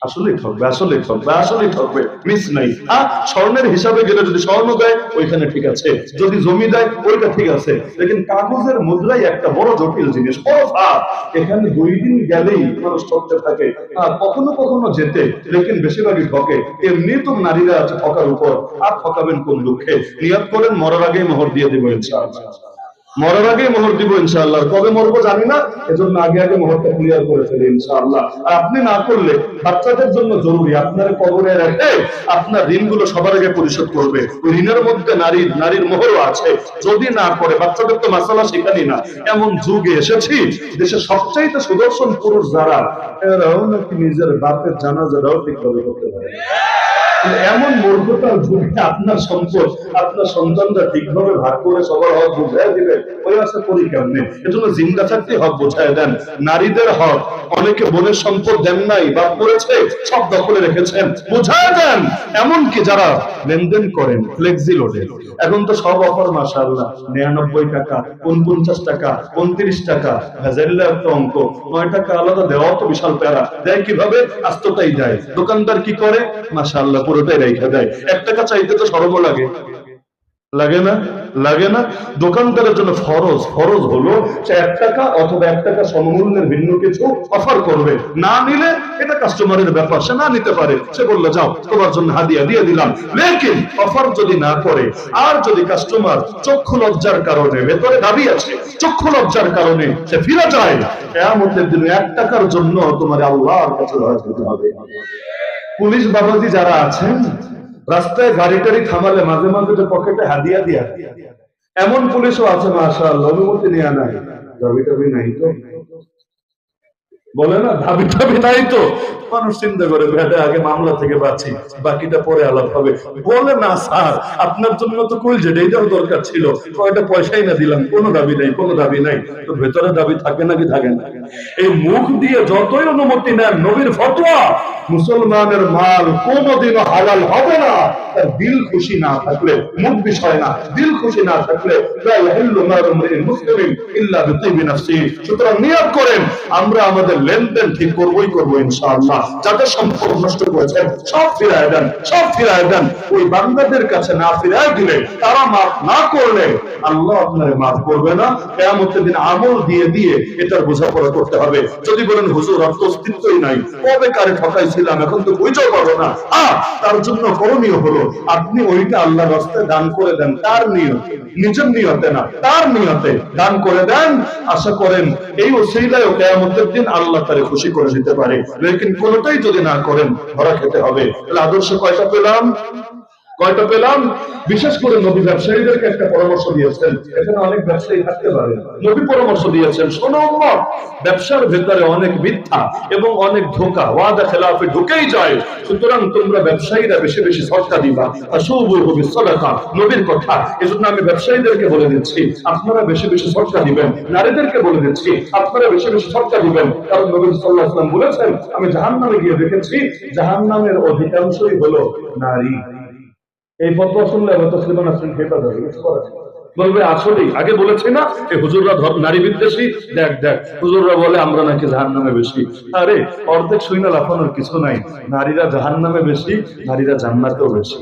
আসলেই ঠকবে, আসলেই ঠকবে, আসলেই ঠকবে, মিস নাই। স্বর্ণের হিসাবে গেলে যদি স্বর্ণ দেয় ওইখানে ঠিক আছে, যদি জমি দেয় ওইটা ঠিক আছে, লেকিন কাগজের মুদ্রাই একটা বড় জটিল জিনিস, বড় ভাব। এখানে 2 দিন গেলেই মানুষ ঠকতে থাকে, কখনো কখনো যেতে, লেকিন বেশিরভাগই ঠকে। এমনি তো নারীরা আছে ঠকার উপর, আর ঠকাবেন কোন দুঃখে? নিয়ত করেন মরার আগেই মোহর দিয়ে দেবো ইনশাআল্লাহ, মরার আগে মোহর দিব ইনশাআল্লাহ। কবে মরবো জানি না, এজন্য আগে আগে মোহরটা ক্লিয়ার করে ফেলি ইনশাআল্লাহ। আর আপনি না করলে বাচ্চাদের জন্য জরুরি, আপনার কবরে রেখে আপনার ঋণগুলো সবার আগে পরিশোধ করবে। ওই ঋণের মধ্যে নারীর মোহরও আছে। যদি না করে, বাচ্চাদের তো মাসালা শেখানি না, এমন যুগে এসেছি দেশের সবচাইতে সুদর্শন পুরুষ যারা, এরাও নাকি নিজের বাপের জানাজাটাও ঠিকভাবে করতে পারে। এমন মূর্খতার যুগে আপনার সম্পদ আপনার সন্তানরা ঠিকভাবে ভাগ করে সবার হক বুঝাই দিবে, ওই আশা করি কেমনে? এজন্য জিন্দা থাকতে হক বুঝাই দেন। নারীদের হক, অনেকে বোনের সম্পদ দেন নাই বা করেছে, সব দখলে রেখেছেন, বুঝাই দেন। এমনকি যারা লেনদেন করেন ফ্লেক্সি লোডে, এখন তো সব অফার মাশাআল্লাহ, 99 টাকা, 49 টাকা, 29 টাকা, ভেজাইল্লা একটা অঙ্ক, 9 টাকা আলাদা দেওয়া তো বিশাল প্যারা। দেয় কিভাবে? আস্ততাই দেয়। দোকানদার কি করে? মাশাআল্লাহ পুরোটাই রেখে দেয়। 1 টাকা চাইতে তো শরম লাগে, লাগে না? লাগে না? দোকানদারের জন্য ফরজ হলো সে 1 টাকা অথবা 1 টাকা সমমূল্যের ভিন্ন কিছু অফার করবে। না নিলে এটা কাস্টমারের ব্যাপার, সে না নিতে পারে, সে বললো যাও তোমার জন্য হাদিয়া দিয়ে দিলাম। লেকিন অফার যদি না করে, আর যদি কাস্টমার চক্ষু লজ্জার কারণে, ভেতরে দাবি আছে, চক্ষু লজ্জার কারণে সে ফিরে যায়, কিয়ামতের দিনে 1 টাকার জন্য তোমার আল্লাহর কাছে লড়াই করতে হবে। পুলিশ বাবাজি যারা আছেন, রাস্তায় গাড়ি টাড়ি থামালে মাঝে মাঝে পকেটে হাদিয়া দিয়া, এমন পুলিশও আছে মাশাআল্লাহ, অনুমতি নেওয়া নাই, দাবি টাবি নাই তো, বলে না দাবি টাবি নাই তো, মানুষ চিন্তা করে বেটা আগে মামলা থেকে বাঁচি, বাকিটা পরে আলাপ হবে। বলে না স্যার আপনার জন্য তো কুল যেটাই দেওয়ার দরকার ছিল, কয়টা পয়সাই না দিলাম, কোনো দাবি নাই, কোনো দাবি নাই। তো ভেতরে দাবি থাকে নাকি থাকে না? এই মুখ দিয়ে যতই অনুমতি নেন, নবীর ফতোয়া মুসলমানের মাল কোনোদিনও হালাল হবে না তার দিল খুশি না থাকলে। মুখ বিষয় না, দিল খুশি না থাকলে লা ইয়াহিল্লু মালু মুসলিমিন মুসলিমিন ইল্লা বিতিবি নাফসি। সুতরাং নিয়ত করেন আমরা আমাদের লেনদেন ঠিক করবই করব ইনশাআল্লাহ। যাদের সম্পদ নষ্ট করেছেন সব ফিরায় দেন, সব ফিরায় দেন। ওই বান্দাদের কাছে না ফিরায় দিলে, তারা মাফ না করলে আল্লাহ আপনারে মাফ করবে না। কিয়ামতের দিন আমল দিয়ে দিয়ে এটার বোঝাপড়া করতে হবে। যদি বলেন হুজুর আর তো অস্তিত্বই নাই, কবে কারে ঠকাইছিলাম এখন তো বুঝতেও পারবো না, তার জন্য করণীয় হলো আপনি ওইটা আল্লাহর রাস্তায় দান করে দেন, তার নিয়ত, নিজের নিয়তে না, তার নিয়তে দান করে দেন। আশা করেন এই ওসিলায় কিয়ামতের দিন আল্লাহ তারে খুশি করে দিতে পারে। লেকিন কোনটাই যদি না করেন ধরা খেতে হবে। তাহলে আদর্শ কয়টা পেলাম? কয়টা পেলাম? বিশেষ করে নবী ব্যবসায়ীদেরকে একটা পরামর্শ দিয়েছেন। এখানে অনেক ব্যবসায়ী থাকতে পারে, নবী পরামর্শ দিয়েছেন, শোনো উম্মত, ব্যবসার ভেতরে অনেক মিথ্যা এবং অনেক ধোঁকা, ওয়াদা খেলাফে ঢুকেই যায়। সুতরাং তোমরা ব্যবসায়ীরা বেশি বেশি সদকা দিবা, আশুবুহু বিসসাদাকা, নবীর কথা। এজন্য আমি ব্যবসায়ীদেরকে বলে দিচ্ছি আপনারা বেশি বেশি সদকা দিবেন। নারীদেরকে বলে দিচ্ছি আপনারা বেশি বেশি সদকা দিবেন। কারণ নবী সাল্লাল্লাহু আলাইহি ওয়াসাল্লাম বলেছেন, আমি জাহান্নামে গিয়ে দেখেছি জাহান্নামের অধিকাংশই হলো নারী। এই ফতোয়া শুনলে হয়তো শ্রীমান আসেন খেপা যাবে, বলবে আসলেই আগে বলেছি না এই হুজুররা নারী বিদ্বেষী, দেখ দেখ হুজুররা বলে আমরা নাকি জাহান্নামে বেশি। আরে অর্ধেক শুইনা লাফানোর কিছু নাই, নারীরা জাহান্নামে বেশি, নারীরা জান্নাতেও বেশি।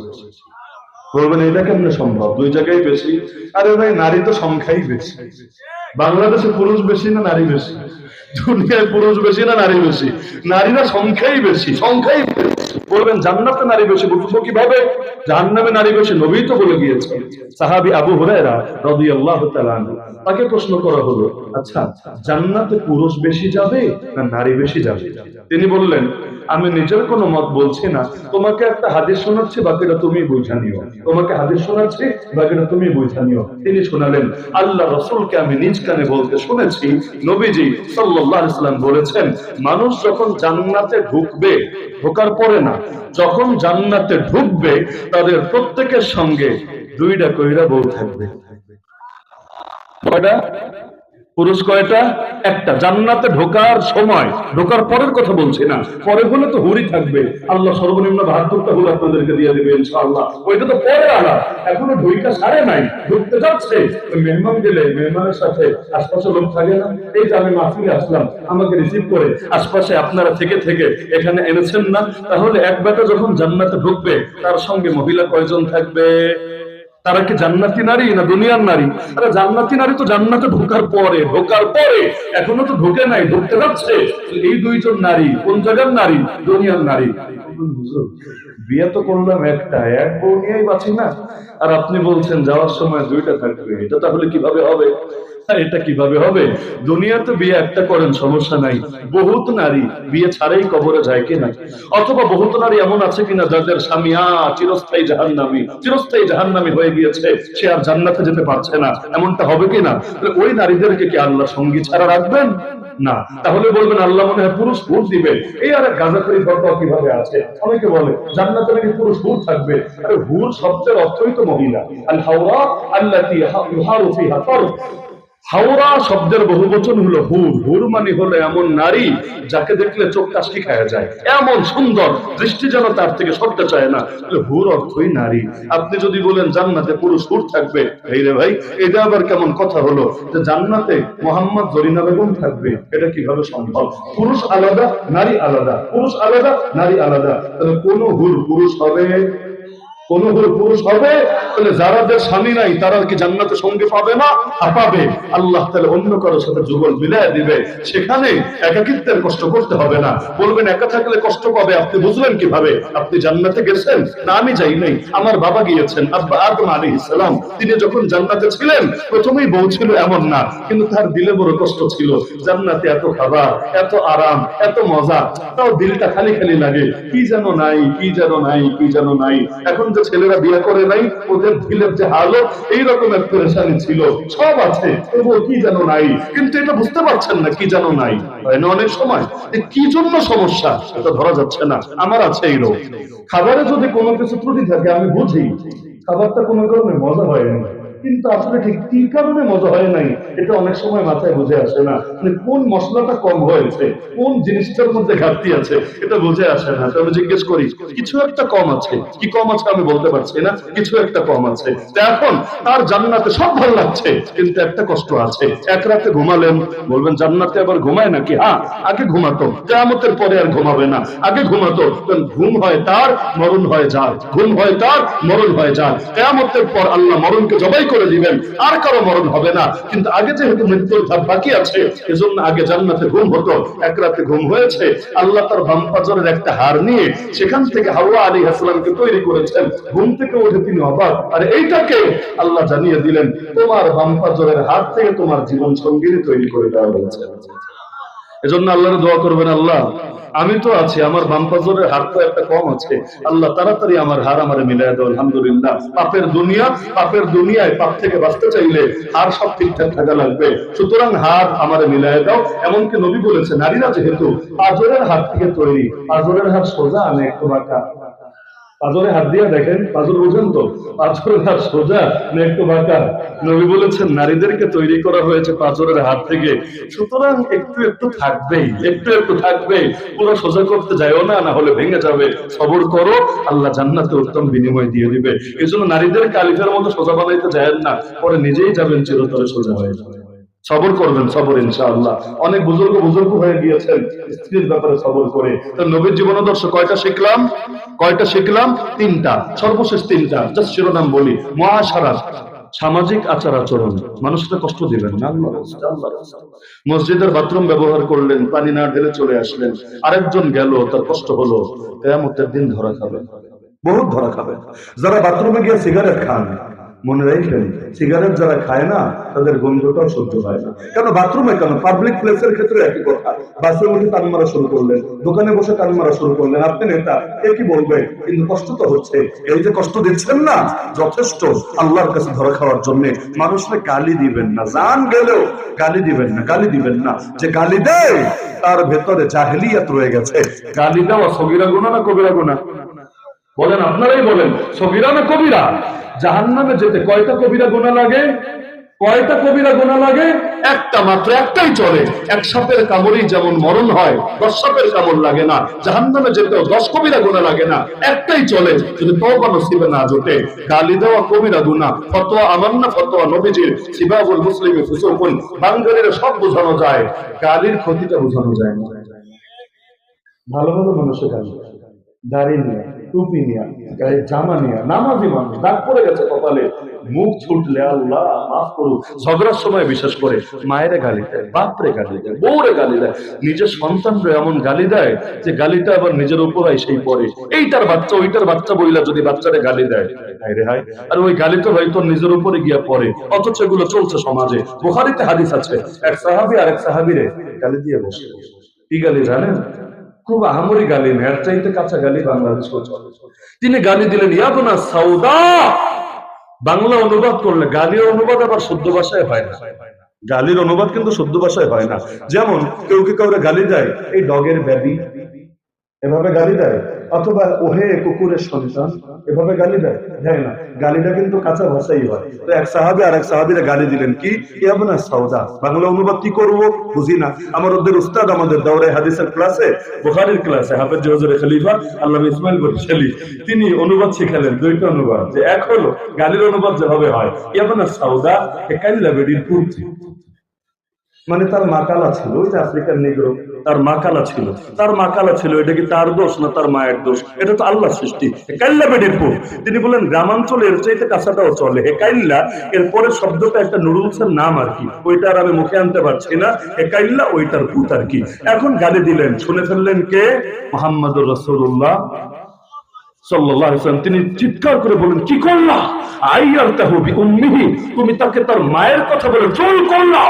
বলবেন এটা কেমনে সম্ভব, দুই জায়গায় বেশি? আরে ভাই নারী তো সংখ্যাই বেশি। বাংলাদেশে পুরুষ বেশি না নারী বেশি? দুনিয়ায় পুরুষ বেশি না নারী বেশি? নারীরা সংখ্যাই বেশি, সংখ্যাই বেশি। বলবেন জান্নাতে নারী বেশি, বুঝবো কিভাবে? জাহান্নামে নারী বেশি, নবী তো বলে গিয়েছেন। সাহাবী আবু হুরায়রা রাদিয়াল্লাহু তাআলা আনহু, তাকে প্রশ্ন করা হলো, আচ্ছা জান্নাতে পুরুষ বেশি যাবে না নারী বেশি যাবে? তিনি বললেন, আমি নিজের কোনো মত বলছি না, তোমাকে একটা হাদিস শোনাচ্ছি, বাকিটা তুমি বুঝা নিও। তোমাকে হাদিস শোনাচ্ছি, বাকিটা তুমি বুঝা নিও। তিনি শোনালেন, আল্লাহ রাসূলকে আমি নিজ কানে বলতে শুনেছি, নবীজি সাল্লাল্লাহু আলাইহি ওয়াসাল্লাম বলেছেন, মানুষ যখন জান্নাতে ঢুকবে, ঢোকার পরে না, যখন জান্নাতে ঢুকবে তাদের প্রত্যেকের সঙ্গে 2টা কইরা বউ থাকবে। কয়টা? পুরুষ কয়টা? একটা। জান্নাতে ঢোকার সময়, ঢোকার পরের কথা বলছি না, পরে হলে তো হুরই থাকবে। আল্লাহ সর্বনিম্ন 72টা হুর আপনাদেরকে দিয়ে দেবে ইনশাআল্লাহ। ওইটা তো পরে আলাদা, এখনো ঢুইটা সারে নাই, ঢুকতে যাচ্ছে। ওই মেহমান গেলে মেহমানের সাথে আশপাশে লোক থাকে না? এই যে আমি মাহফিলে আসলাম, আমাকে রিসিভ করে আশপাশে আপনারা থেকে থেকে এখানে এনেছেন না? তাহলে এক বেটা যখন জান্নাতে ঢুকবে, তার সঙ্গে মহিলা কয়জন থাকবে? তারা কি জান্নাতি নারী না দুনিয়ার নারী? আরে জান্নাতি নারী তো জান্নাতে ঢোকার পরে, ঢোকার পরে, এখনো তো ঢোকে নাই, ঢুকতে যাচ্ছে। এই দুইজন নারী কোন জায়গার নারী? দুনিয়ার নারী। বিয়ে তো করলাম একটা, এক বউ নিয়েই বাঁচি না, আর আপনি বলছেন যাওয়ার সময় দুইটা থাকবে। এটা তাহলে কিভাবে হবে? এটা কিভাবে হবে? দুনিয়াতে বিয়ে একটা করেন, সমস্যা নাই। বহুত নারী বিয়ে ছাড়াই কবরে যায় কিনা, অথবা বহুত নারী এমন আছে কিনা যাদের স্বামী চিরস্থায়ী জাহান্নামী, চিরস্থায়ী জাহান্নামী হয়ে গিয়েছে, সে আর জান্নাতে যেতে পারছে না, এমনটা হবে কিনা? ওই নারীদেরকে কি আল্লাহ সঙ্গী ছাড়া রাখবেন? না। তাহলে বলবেন আল্লাহ মনে হয় পুরুষ হুর দিবে। এই আর এক গাঁজাখড়ি ফতোয়া কিভাবে আছে? অনেকে বলে জান্নাতে নাকি পুরুষ হুর থাকবে। আরে হুর শব্দের অর্থই তো মহিলা। আল হাওরা আল্লাতী ইউহারু ফিহা ফারজ। হাওরা শব্দের বহুবচন হলো হুর। হুর মানে হলো এমন নারী যাকে দেখলে চোখ কাশি খায়া যায়, এমন সুন্দর, দৃষ্টি যেন তার থেকে সরতে চায় না। হুর অর্থই নারী। আপনি যদি বলেন জান্নাতে পুরুষ হুর থাকবে, এই রে ভাই, এটা আবার কেমন কথা হলো যে জান্নাতে মোহাম্মদ জরিনা বেগম থাকবে? এটা কিভাবে সম্ভব? পুরুষ আলাদা, নারী আলাদা, পুরুষ আলাদা, নারী আলাদা। তাহলে কোন হুর পুরুষ হবে? কোন পুরুষ হবে? তাহলে যাদের স্বামী নাই তারা কি জান্নাতে সঙ্গে পাবে না? পাবে। আল্লাহ তাহলে অন্য কারোর সাথে যুগল মিলাই দিবে, সেখানে একাকিত্বের কষ্ট করতে হবে না। বলবেন একা থাকলে কষ্ট পাবে, আপনি বুঝলেন কিভাবে? আপনি জান্নাতে গেছেন না? আমি যাই নাই, আমার বাবা গিয়েছেন। আব্বা আদম আলাইহিস সালাম, তিনি যখন জান্নাতে ছিলেন প্রথমেই বউ ছিল এমন না, কিন্তু তার দিলে বড় কষ্ট ছিল। জান্নাতে এত খাবার, এত আরাম, এত মজা, তাও দিলটা খালি খালি লাগে, কি যেন নাই, কি যেন নাই, কি যেন নাই। এখন যে ছেলেরা বিয়ে করে নাই, ওদের দিলের যে হালত, এইরকম এক পরেশানি ছিল। সব আছে, তবুও কি যেন নাই, কিন্তু এটা বুঝতে পারছেন না কি যেন নাই। হয় না অনেক সময়? কি জন্য সমস্যা এটা ধরা যাচ্ছে না। আমার আছে এই রোগ। খাবারে যদি কোনো কিছু ত্রুটি থাকে আমি বুঝি, খাবারটা কোনো কারণে মজা হয় না, কিন্তু আসলে ঠিক কি কারণে মজা হয় নাই এটা অনেক সময় মাথায় বুঝে আসে না। মানে কোন মশলাটা কম হয়েছে, কোন জিনিসটার মধ্যে ঘাটতি আছে, এটা বুঝে আসে না। তো আমি জিজ্ঞেস করি কিছু একটা কম আছে, কি কম আছে আমি বলতে পারছি না, কিছু একটা কম আছে। এখন তার জান্নাতে সব ভালো লাগছে, কিন্তু একটা কষ্ট আছে। এক রাতে ঘুমালেন, বলবেন জান্নাতে আবার ঘুমায় নাকি? হ্যাঁ, আগে ঘুমাতো, কিয়ামতের পরে আর ঘুমাবে না, আগে ঘুমাতো। ঘুম হয় তার, মরণ হয় যার, ঘুম হয় তার, মরণ হয় যার। কিয়ামতের পর আল্লাহ মরণকে জবাই করে দিবেন, আর কারো মরণ হবে না। কিন্তু আগে যেহেতু মৃত্যুর ধাপ বাকি আছে, এজন্য আগে জান্নাতে ঘুম হতো। এক রাতে ঘুম হয়েছে, আল্লাহ তার বাম পাজরের একটা হাড় নিয়ে সেখান থেকে হাওয়া আলাইহিস সালামকে তৈরি করেছেন। ঘুম থেকে উঠে তিনি অবাক, আর এইটাকে আল্লাহ জানিয়ে দিলেন তোমার বাম পাজরের হাড় থেকে তোমার জীবন সঙ্গিনী তৈরি করে দেওয়া হয়েছে। এজন্য আল্লাহর দোয়া করবেন, আল্লাহ আমি তো আছি, আমার বাম পাজরের হাড় তো একটা কম আছে, আল্লাহ তাড়াতাড়ি আমার হাড় আমারে মিলাই দাও। আলহামদুলিল্লাহ। পাপের দুনিয়ায় পাপ থেকে বাঁচতে চাইলে হাড় সব ঠিকঠাক থাকা লাগবে। সুতরাং হাড় আমারে মিলাই দাও। এমনকি নবী বলেছে নারীরা যেহেতু পাজরের হাড় থেকে তৈরি, পাজরের হাড় সোজা আনে একটু বাঁকা। পাজরে হাত দিয়ে দেখেন, পাজর বুঝেন তো, পাজরের হাত সোজা না একটু বাঁকা? নবী বলেছেন নারীদেরকে তৈরি করা হয়েছে পাজরের হাত থেকে, সুতরাং একটু একটু থাকবেই, একটু একটু থাকবেই। পুরো সোজা করতে যায়ও না, না হলে ভেঙে যাবে। সবর করো, আল্লাহ জান্নাতে উত্তম বিনিময় দিয়ে দিবে। এই জন্য নারীদেরকে আলিফের মতো সোজা বানাইতে যায় না, পরে নিজেই যাবেন চিরতরে সোজা হয়ে যাবে। সবর করবেন, সবর ইনশাআল্লাহ। অনেক বুজুর্গ হয়ে গিয়েছেন স্ত্রীর ব্যাপারে সবর করে। তো নবীর জীবনাদর্শ কয়টা শিখলাম? কয়টা শিখলাম? তিনটা, সর্বশেষ তিনটা। জাস্ট শিরোনাম বলি। মুআশারাত, সামাজিক আচার আচরণ, মানুষকে কষ্ট দিবেন না। মসজিদের বাথরুম ব্যবহার করলেন, পানি না ঢেলে চলে আসলেন, আরেকজন গেল, তার কষ্ট হলো, কিয়ামতের দিন ধরা খাবেন, বহুত ধরা খাবেন। যারা বাথরুমে গিয়ে সিগারেট খান, মনে রাখবেন সিগারেট যারা খায় না তাদের গন্ধটাও সহ্য হয় না। কেন বাথরুমে, কেন পাবলিক প্লেসের ক্ষেত্রে একই কথা। বাসে উঠে টান মারা শুরু করলেন, দোকানে বসে টান মারা শুরু করলেন, আপনি নেতা, কে কি বলবে? কিন্তু কষ্ট তো হচ্ছে। এই যে কষ্ট দিচ্ছেন না, যথেষ্ট আল্লাহর কাছে ধরা খাওয়ার জন্য। মানুষকে গালি দিবেন না, জান গেলেও গালি দিবেন না, গালি দিবেন না। যে গালি দেয় তার ভেতরে জাহেলিয়াত রয়ে গেছে। গালি দেওয়া সগীরা গুনাহ না কবিরা গুনাহ? বলেন, আপনারাই বলেন, সগীরা না কবিরা? জাহান্নামে যেতে কয়টা কবিরা গুনাহ লাগে? কয়টা কবিরা গুনাহ লাগে? একটা মাত্র, একটাই চলে। এক সাপের কামড়েই যেমন মরণ হয়, 10 সাপের কামড় লাগে না। জাহান্নামে যেতেও 10 কবিরা গুনাহ লাগে না, একটাই চলে, যদি তওবা নসিবে না জোটে। গালি দেওয়া কবিরা গুনাহ, ফতোয়া আমান্না, ফতোয়া নবীজির, সিবাবুল মুসলিমি ফুসুকুন, বাঙ্গালীরা সব বোঝানো যায়, গালির ক্ষতিটা বোঝানো যায় না। ভালো ভালো মানুষের গালি, দাড়ি নিয়ে, টুপি নিয়ে, গায়ে জামা নিয়ে, নামাজি মানুষ, দাগ পড়ে গেছে কপালে, মুখ ছুটলে আল্লাহ মাফ করুক, ঝগড়ার সময় বিশেষ করে মায়েরে গালি দেয়, বাপরে গালি দেয়, বউরে গালি দেয়, নিজের সন্তানরে এমন গালি দেয় যে গালিটা আবার নিজের উপর আইসেই পড়ে। এইটার বাচ্চা ওইটার বাচ্চা বইলা যদি বাচ্চারে গালি দেয়, হায় রে হায়, আর ওই গালিটা হয়তো নিজের উপরে গিয়া পড়ে, অথচ এগুলো চলছে সমাজে। বুখারীতে হাদিস আছে, এক সাহাবী আর এক সাহাবীরে গালি দিয়ে বসে। কি গালি জানেন? খুব আহামরি গালি, এর চাইতে কাঁচা গালি বাংলাদেশ। তিনি গালি দিলেন, ইয়াবনা সাউদা। বাংলা অনুবাদ করলে, গালির অনুবাদ আবার শুদ্ধ ভাষায় হয় না। গালির অনুবাদ কিন্তু শুদ্ধ ভাষায় হয় না। যেমন কেউ কে কাউরে গালি দেয়, এই ডগের বেবি, এভাবে গালি দেয়, অথবা ওহে কুকুরের সন্তান, এভাবে গালি দেয়, দেয় না। গালিটা কিন্তু কাঁচা ভাষাই হয়। তো এক সাহাবী আর এক সাহাবীরা গালি দিলেন, কি ইয়াবনা সাউদা। বাংলা অনুবাদ কি করব বুঝি না। আমার ওদের উস্তাদ আমাদের দাওরায়ে হাদিসের ক্লাসে, বুখারীর ক্লাসে, হাফেজ হুজুর খলিফা আল্লামা ইসমাইল বরিশালী, তিনি অনুবাদ শিখালেন, দুইটা অনুবাদ। যে এক হলো গালির অনুবাদ যেভাবে হয়, ইয়াবনা সাউদা এ কাইল্লা বেডির পুত্র, মানে তার মা কালা ছিল, ওই যে আফ্রিকার নিগ্রো, তার মা কালা ছিল, তার মা কালা ছিল, এটা কি তার দোষ না তার মায়ের দোষ? এটা তো আল্লাহর সৃষ্টি। কাইল্লা বেডির পুর। তিনি বলেন গ্রামাঞ্চলে এর চাইতে কাঁচাটাও চলে। হে কাইল্লা, এর পরের শব্দটা একটা নুডলসের নাম আর কি, ওইটা আর আমি মুখে আনতে পারছি না। হে কাইল্লা ওইটার পুত আর কি। এখন গালি দিলেন, শুনে ফেললেন কে? মুহাম্মদুর রাসূলুল্লাহ সাল্লাল্লাহু আলাইহি ওয়াসাল্লাম। তিনি চিৎকার করে বলেন, কি করলা? আইয়ালতাহু বিউম্মিহি, তুমি তাকে তার মায়ের কথা বলে জোর করলা।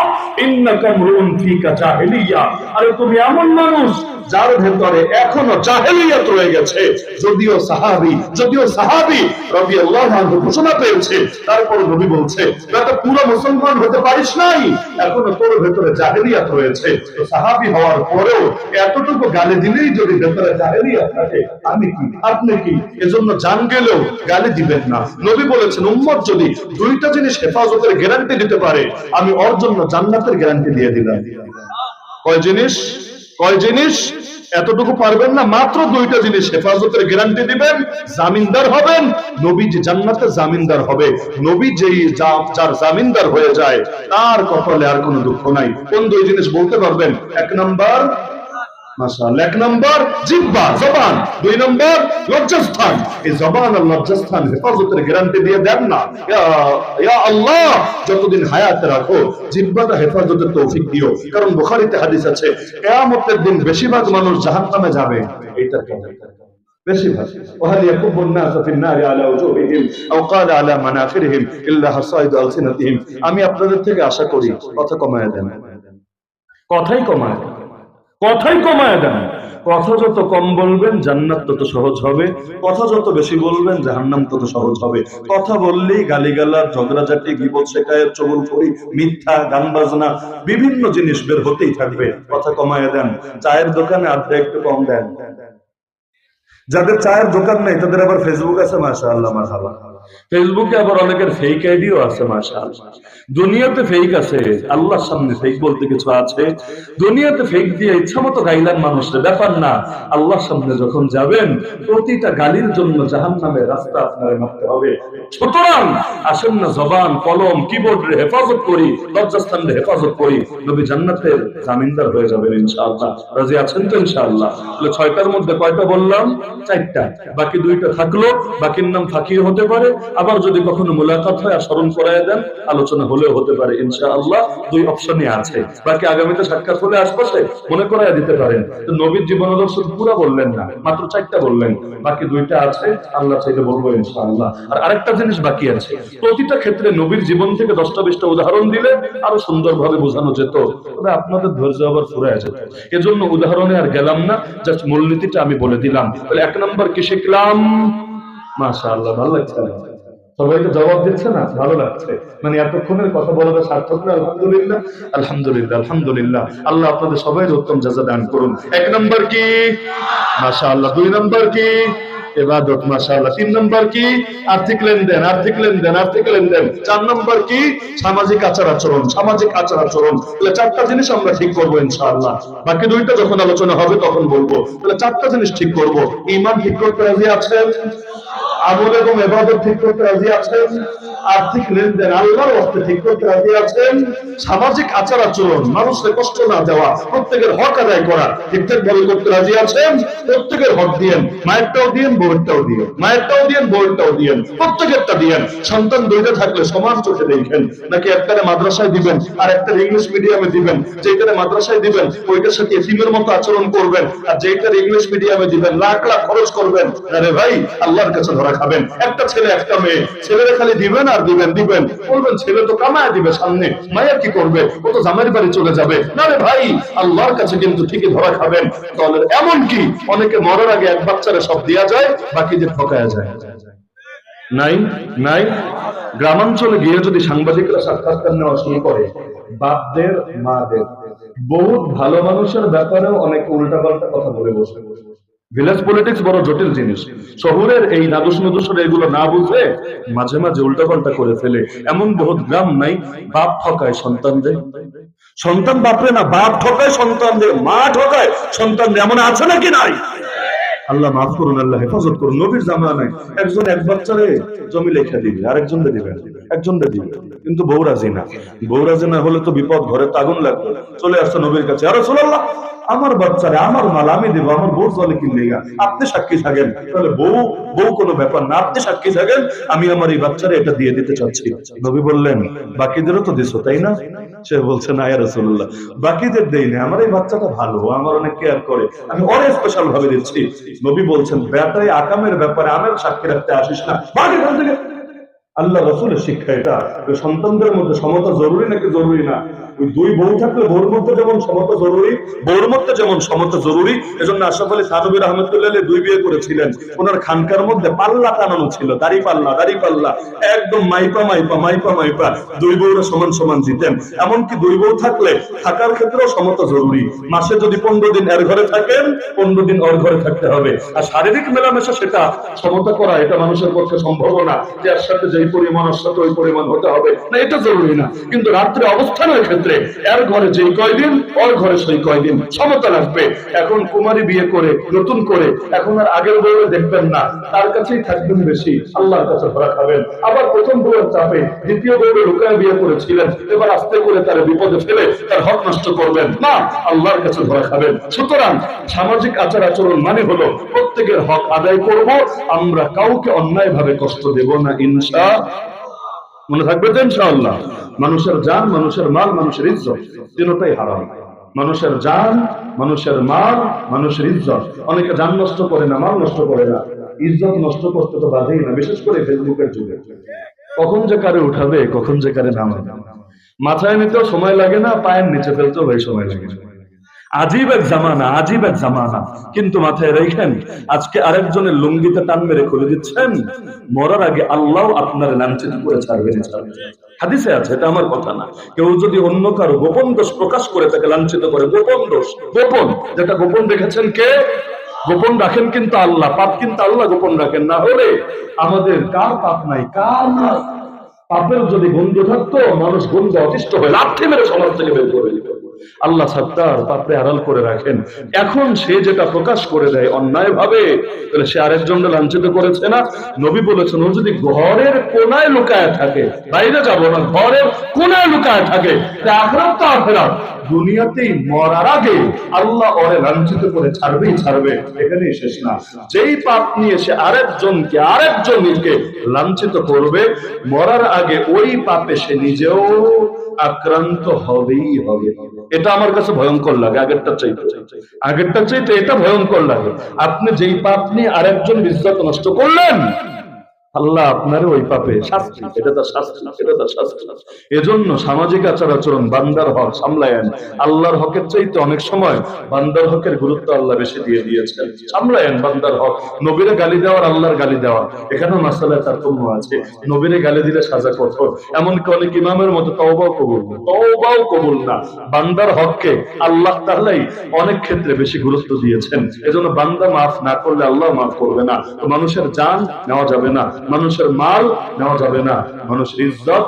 ইন্নাকা মুরুন ফিকা জাহিলিয়া, আরে তুমি এমন মানুষ যার ভেতরে এখনো জাহেলিয়াত রয়ে গেছে। যদিও সাহাবী রাদিয়াল্লাহু আনহু ঘোষণা পেয়েছে, তারপর নবী বলছে তুই পুরো মুসলমান হতে পারিস নাই, এখনো তোর ভেতরে জাহেলিয়াত রয়েছে। তো সাহাবী হওয়ার পরেও এতটুকু গালি দিলেই যদি ভেতরে জাহেলিয়াত থাকে, আমি কি আপনি কি? এজন্য জান গেলেও গালি দিবেন না। নবী বলেছেন, উম্মত যদি দুইটা জিনিস হেফাজতের গ্যারান্টি দিতে পারে, আমি ওর জন্য জান্নাতের গ্যারান্টি দিয়ে দিলাম। কয় জিনিস? কয় জিনিস? এতটুকু পারবেন না? মাত্র দুইটা জিনিস হেফাজতের গ্যারান্টি দিবেন, জামিনদার হবেন। নবী যে জান্নাতের জামিনদার হবে, নবী যেই যার জামিনদার হয়ে যায়, তার কপালে আর কোনো দুঃখ নাই। কোন দুই জিনিস বলতে পারবেন? এক নাম্বার মাশাআল্লাহ, এক নাম্বার জিহ্বা, জবান, দুই নাম্বার লজ্জাস্থান। এই জবান আর লজ্জাস্থান হেফাজতের গ্যারান্টি দিয়ে দেন না। ইয়া আল্লাহ, যতদিন হায়াতে রাখো জিহ্বাটা হেফাজতের তৌফিক দিও। কারণ বুখারীতে হাদিস আছে, কিয়ামতের দিন বেশিরভাগ মানুষ জাহান্নামে যাবে এইটার কারণে, বেশিরভাগ। ওয়াহাল ইয়াকুবুন নাস ফিন নারি আলা ওজুহিহিম আও ক্বালা আলা মানাখিরিহিম ইল্লা হাসাইদু আলসিনাতিহিম। আমি আপনাদের থেকে আশা করি কথা কমায় দেন, কথাই কমায় দেন, কথাই কমায় দেন। কথা যত কম বলবেন জান্নাত তত সহজ হবে, কথা যত বেশি বলবেন জাহান্নাম তত সহজ হবে। কথা বললেই গালিগালাজ, ঝগড়াঝাটি, গীবত, শিকায়ত, চুগলখড়ি, মিথ্যা, গান বাজনা, বিভিন্ন জিনিস বের হতেই থাকবে। কথা কমায় দেন। চায়ের দোকানে আড্ডা একটু কম দেন। যাদের চায়ের দোকান নেই তাদের আবার ফেসবুক আছে, মাশাআল্লাহ, মারহাবা। ফেসবুকে আবার অনেকের ফেক আইডিও আছে, মাশাআল্লাহ। দুনিয়াতে ফেক আছে, আল্লাহর সামনে ফেক বলতে কিছু আছে? দুনিয়াতে ফেক দিয়ে ইচ্ছামতো গাইলেন মানুষের, ব্যাপার না। আল্লাহর সামনে যখন যাবেন, প্রতিটা গালির জন্য জাহান্নামের রাস্তা আপনারে মারতে হবে। সুতরাং আসেন না জবান, কলম, কিবোর্ড রে হেফাজত করি, লজ্জাস্থান রে হেফাজত করি, নবী জান্নাতের জামিনদার হয়ে যাবেন ইনশাআল্লাহ। রাজি আছেন তো ইনশাআল্লাহ? তাহলে 6টার মধ্যে কয়টা বললাম? 4টা, বাকি 2টা থাকলো। বাকির নাম ফাঁকি হতে পারে, আবার যদি কখনো মুলাকাত হয় আর স্মরণ করায় দেন, আলোচনা হলেও হতে পারে ইনশাআল্লাহ। 2 অপশনই আছে। বাকি আগামীতে সাক্ষাৎ হলে আশপাশে মনে করায় দিতে পারেন। তো নবীর জীবনাদর্শ পুরো বললেন না, মাত্র 4টা বললেন, বাকি 2টা আছে, আল্লাহ চাইলে বলবো ইনশাআল্লাহ। আর আরেকটা জিনিস বাকি আছে, প্রতিটা ক্ষেত্রে নবীর জীবন থেকে 10টা 20টা উদাহরণ দিলে আরো সুন্দরভাবে বোঝানো যেত, তবে আপনাদের ধৈর্য আবার ফুরায় যেত। এজন্য উদাহরণে আর গেলাম না, জাস্ট মূলনীতিটা আমি বলে দিলাম। তাহলে 1 নাম্বার কি শিখলাম? মাশাআল্লাহ, ভালো লাগছে। সবাই তো জবাব দিচ্ছে না, ভালো লাগছে। মানে এতক্ষণের কথা বলাটা সার্থক না? আলহামদুলিল্লাহ, আলহামদুলিল্লাহ, আলহামদুলিল্লাহ। আল্লাহ আপনাদের সবাই উত্তম জাযা দান করুন। 1 নাম্বার কি? মাশাআল্লাহ। 2 নাম্বার কি? ইবাদত, মাশাআল্লাহ। 3 নম্বর কি? আর্থিক লেনদেন, আর্থিক লেনদেন, আর্থিক লেনদেন। 4 নম্বর কি? সামাজিক আচার আচরণ, সামাজিক আচার আচরণ। তাহলে 4টা জিনিস আমরা ঠিক করবো ইনশাআল্লাহ। বাকি 2টা যখন আলোচনা হবে তখন বলবো। তাহলে 4টা জিনিস ঠিক করবো। ঈমান ঠিক করতে রাজি আছেন? আমল এবং ইবাদত ঠিক করতে রাজি আছেন? আর্থিক লেনদেন আল্লাহর ওয়াস্তে ঠিক করতে রাজি আছেন? সামাজিক আচার আচরণ, মানুষকে কষ্ট না দেওয়া, প্রত্যেকের হক আদায় করা ঠিকঠাক ভাবে করতে রাজি আছেন? প্রত্যেকের হক দিয়েন, মায়েরটাও দিয়েন, বউয়েরটাও দিয়েন, মায়েরটাও দিয়েন, বউয়েরটাও দিয়েন, প্রত্যেকেরটা দিয়েন। সন্তান 2টা থাকলে সমান চোখে দেখেন, নাকি একটারে মাদ্রাসায় দিবেন আর একটারে ইংলিশ মিডিয়ামে দিবেন? যেটারে মাদ্রাসায় দিবেন ওইটার সাথে এতিমের মতো আচরণ করবেন, আর যেটারে ইংলিশ মিডিয়ামে দিবেন লাখ লাখ খরচ করবেন। আরে ভাই, আল্লাহর কাছে ধরা খাবেন। একটা ছেলে একটা মেয়ে, ছেলেরা খালি দিবেন আর দিবেন দিবেন, বলবেন ছেলে তো কামায় দিবে সামনে, মায়ের কি করবে, ও তো জামাইয়ের বাড়ি চলে যাবে। না রে ভাই, আল্লাহর কাছে কিন্তু ঠিকই ধরা খাবেন। তাহলে এমন কি অনেকে মরার আগে এক বাচ্চারে সব দেয়া যায়, বাকি যে ঠকায়া যায়। নাই নাই, গ্রামাঞ্চলে গিয়ে যদি সাংবাদিকরা সাক্ষাৎকার নেওয়া শুরু করে, বাপদের মাদের বহুত ভালো মানুষের ব্যাপারেও অনেক উল্টাপাল্টা কথা বলে বসে। ভিলেজ পলিটিক্স বড় জটিল জিনিস। শহরের এই নাদুস নুদুসের এগুলো না বুঝে মাঝে মাঝে উল্টাপাল্টা করে ফেলে। এমন বহুত গ্রাম নাই বাপ ঠকায় সন্তানদের, সন্তান বাপরে না, বাপ ঠকায় সন্তানদের, মা ঠকায় সন্তানদের। এমন আছে নাকি নাই? আল্লাহ মাফ করুন, আল্লাহ হেফাজত করুন। নবীর জামানায় একজন এক বাচ্চারে জমি লেখা দিবে, আরেকজনকে দিবেন, একজনকে দিবে, কিন্তু বউ রাজি না। বউ রাজি না হলে তো বিপদ, ঘরে আগুন লাগবে। চলে আসছে নবীর কাছে, আর রাসূলুল্লাহ আমার বাচ্চারে আমার মাল আমি দেবো, আমার বউ চলে কিনলে, আপনি সাক্ষী থাকেন। তাহলে বউ বউ কোনো ব্যাপার না, আপনি সাক্ষী থাকেন, আমি আমার এই বাচ্চারে এটা দিয়ে দিতে চাচ্ছি। নবী বললেন বাকিদেরও তো দিছো তাই না? সে বলছে না ইয়া রাসূলুল্লাহ, বাকিদের দেই না, আমার এই বাচ্চাটা ভালো, আমার অনেক কেয়ার করে, আমি অনেক স্পেশাল ভাবে দিচ্ছি। নবী বলছেন বেটাই আকামের ব্যাপারে আমার সাক্ষী রাখতে আসিস না, ভাগ এখান থেকে। আল্লাহ রাসূলের শিক্ষা এটা। সন্তানদের মধ্যে সমতা জরুরি নাকি জরুরি না? ওই 2 বউ থাকলে বউর মধ্যে যেমন সমতা জরুরি, বউর মধ্যে যেমন সমতা জরুরি। এজন্য আশরাফ আলী থানভী রাহমাতুল্লাহ আলাইহি 2 বিয়ে করেছিলেন। ওনার খানকার মধ্যে পাল্লা টানানো ছিল, দাড়ি পাল্লা, দাড়ি পাল্লা একদম মাইপা মাইপা মাইপা মাইপা 2 বউরা সমান সমান দিতেন। এমনকি 2 বউ থাকলে থাকার ক্ষেত্রেও সমতা জরুরি। মাসে যদি 15 দিন এর ঘরে থাকেন, 15 দিন ওর ঘরে থাকতে হবে। আর শারীরিক মেলামেশা সেটা সমতা করা, এটা মানুষের পক্ষে সম্ভব না যে এর সাথে যেই পরিমাণ ওর সাথে ওই পরিমাণ হতে হবে না, এটা জরুরি না। কিন্তু রাত্রে অবস্থানের ক্ষেত্রে এর ঘরে যেই কয়দিন ওর ঘরে সেই কয়দিন সমতা লাগবে। এখন কুমারী বিয়ে করে নতুন করে এখন আর আগের বউরে দেখবেন না, তার কাছেই থাকবেন বেশি, আল্লাহর কাছে ধরা খাবেন। আবার প্রথম বউয়ের চাপে দ্বিতীয় বউরে লুকায় বিয়ে করেছিলেন, এবার আস্তে করে তার বিপদে ফেলে তার হক নষ্ট করবেন না, আল্লাহর কাছে ধরা খাবেন। সুতরাং সামাজিক আচার আচরণ মানে হলো প্রত্যেকের হক আদায় করব, আমরা কাউকে অন্যায় ভাবে কষ্ট দেব না, ইনশাআল্লাহ। মনে থাকবে তো ইনশাআল্লাহ। মানুষের জান, মানুষের মাল, মানুষের ইজ্জত তিনটাই হারাম। মানুষের জান, মানুষের মাল, মানুষের ইজ্জত। অনেকে জান নষ্ট করে না, মাল নষ্ট করে না, ইজ্জত নষ্ট করতে তো বাধেই না। বিশেষ করে ফেসবুকের যুগে কখন যে কারে উঠাবে, কখন যে কারে নামাবে, মাথায় নিতেও সময় লাগে না, পায়ের নিচে ফেলতেও ভাই সময় লাগে না। আজীব এক জামানা, আজীব এক জামানা। কিন্তু মাথায় রেখেন, আজকে আরেকজনের লুঙ্গিতে টান মেরে খুলে দিচ্ছেন, মরার আগে আল্লাহ আপনার লাঞ্ছিত করে ছাড়বেন। হাদিসে আছে, এটা আমার কথা না। কেউ যদি অন্য কারো গোপন দোষ প্রকাশ করে তাকে লাঞ্ছিত করে, গোপন দোষ, গোপন যেটা গোপন রেখেছেন কে? গোপন রাখেন কিন্তু আল্লাহ, পাপ কিন্তু আল্লাহ গোপন রাখেন। না হলে আমাদের কার পাপ নাই, কার নাই। পাপের যদি গন্ধ থাকতো, মানুষ গন্ধ অতিষ্ঠ হয়ে লাথি মেরে সমাজ থেকে বের করে দিত। আল্লাহ সাত্তার, পাপে আড়াল করে রাখেন। এখন সে যেটা প্রকাশ করে দেয় অন্যায় ভাবে, তাহলে সে আরেকজনকে লাঞ্ছিত করেছে না? নবী বলেছেন, ও যদি ঘরের কোনায় লুকায় থাকে, বাইরে যাব না, ঘরের কোনায় লুকায় থাকে, আখিরাত তো আখিরাত, দুনিয়াতেই মরার আগে আল্লাহ ওরে লাঞ্ছিত করে ছাড়বেই ছাড়বে। এখানেই শেষ না, যেই পাপ নিয়ে সে আরেকজনকে লাঞ্ছিত করবে, মরার আগে ওই পাপে সে নিজেও আক্রান্ত হবেই হবে। এটা আমার কাছে ভয়ঙ্কর লাগে, আগেরটা চাইতে এটা ভয়ঙ্কর লাগে। আপনি যেই পাপ নিয়ে আরেকজন ইজ্জত নষ্ট করলেন, আল্লাহ আপনারও ওই পাপে শাস্তি, এটা তার শাস্তি, এটা তার শাস্তি। এজন্য সামাজিক আচার আচরণ, বান্দার হক সামলায়েন। আল্লাহর হকের চাইতে অনেক সময় বান্দার হকের গুরুত্ব আল্লাহ বেশি দিয়ে দিয়েছেন। সামলায়েন বান্দার হক। নবীরে গালি দেওয়ার আল্লাহর গালি দেওয়া, এখানেও মাসালায় তারতম্য আছে। নবীরে গালি দিলে সাজা কঠোর, এমনকি অনেক ইমামের মতো তওবাও কবুল না, তওবাও কবুল না। বান্দার হককে আল্লাহ তাআলাই অনেক ক্ষেত্রে বেশি গুরুত্ব দিয়েছেন। এজন্য বান্দা মাফ না করলে আল্লাহ মাফ করবে না। তো মানুষের জান নেওয়া যাবে না, মানুষের মাল নেওয়া যাবে না, মানুষের ইজ্জত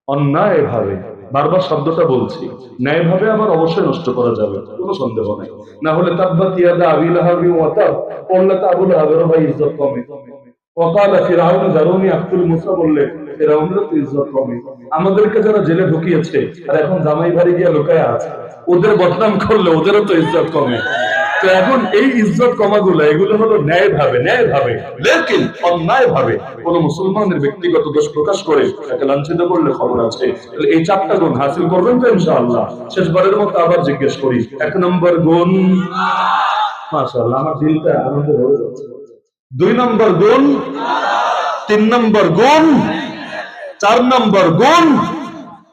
অন্যায় ভাবে, বারবার শব্দটা বলছি, ন্যায় ভাবে আবার অবশ্যই নষ্ট করা যাবে, কোনো সন্দেহ নাই। না হলে তাব্বাত ইয়াদা আবি লাহাবি ওয়া তাব পড়লে তো আবু লাহাবের ভাই ইজ্জত কমে। ওয়াকালা ফিরআউন যারুনি আক্তুল মুসা বললে ফিরআউনের তো ইজ্জত কমে। আমাদেরকে যারা জেলে ঢুকিয়েছে আর এখন জামাই বাড়ি গিয়ে লুকায় আছে, ওদের বদনাম করলে ওদেরও তো ইজ্জত কমে। তো এখন এই ইজ্জত কমাগুলো, এগুলো হলো ন্যায় ভাবে, ন্যায় ভাবে, লেকিন অন্যায় ভাবে কোন মুসলমানের ব্যক্তিগত দোষ প্রকাশ করে তাকে লাঞ্ছিত করলে খবর আছে। এই 4টা গুণ হাসিল করবেন তো ইনশাআল্লাহ। শেষবারের মতো আবার জিজ্ঞেস করি, 1 নম্বর গুণ, মাশাআল্লাহ আমার দিলটা আনন্দে ভরে যাচ্ছে। 2 নম্বর গুণ, 3 নম্বর গুণ, 4 নম্বর গুণ,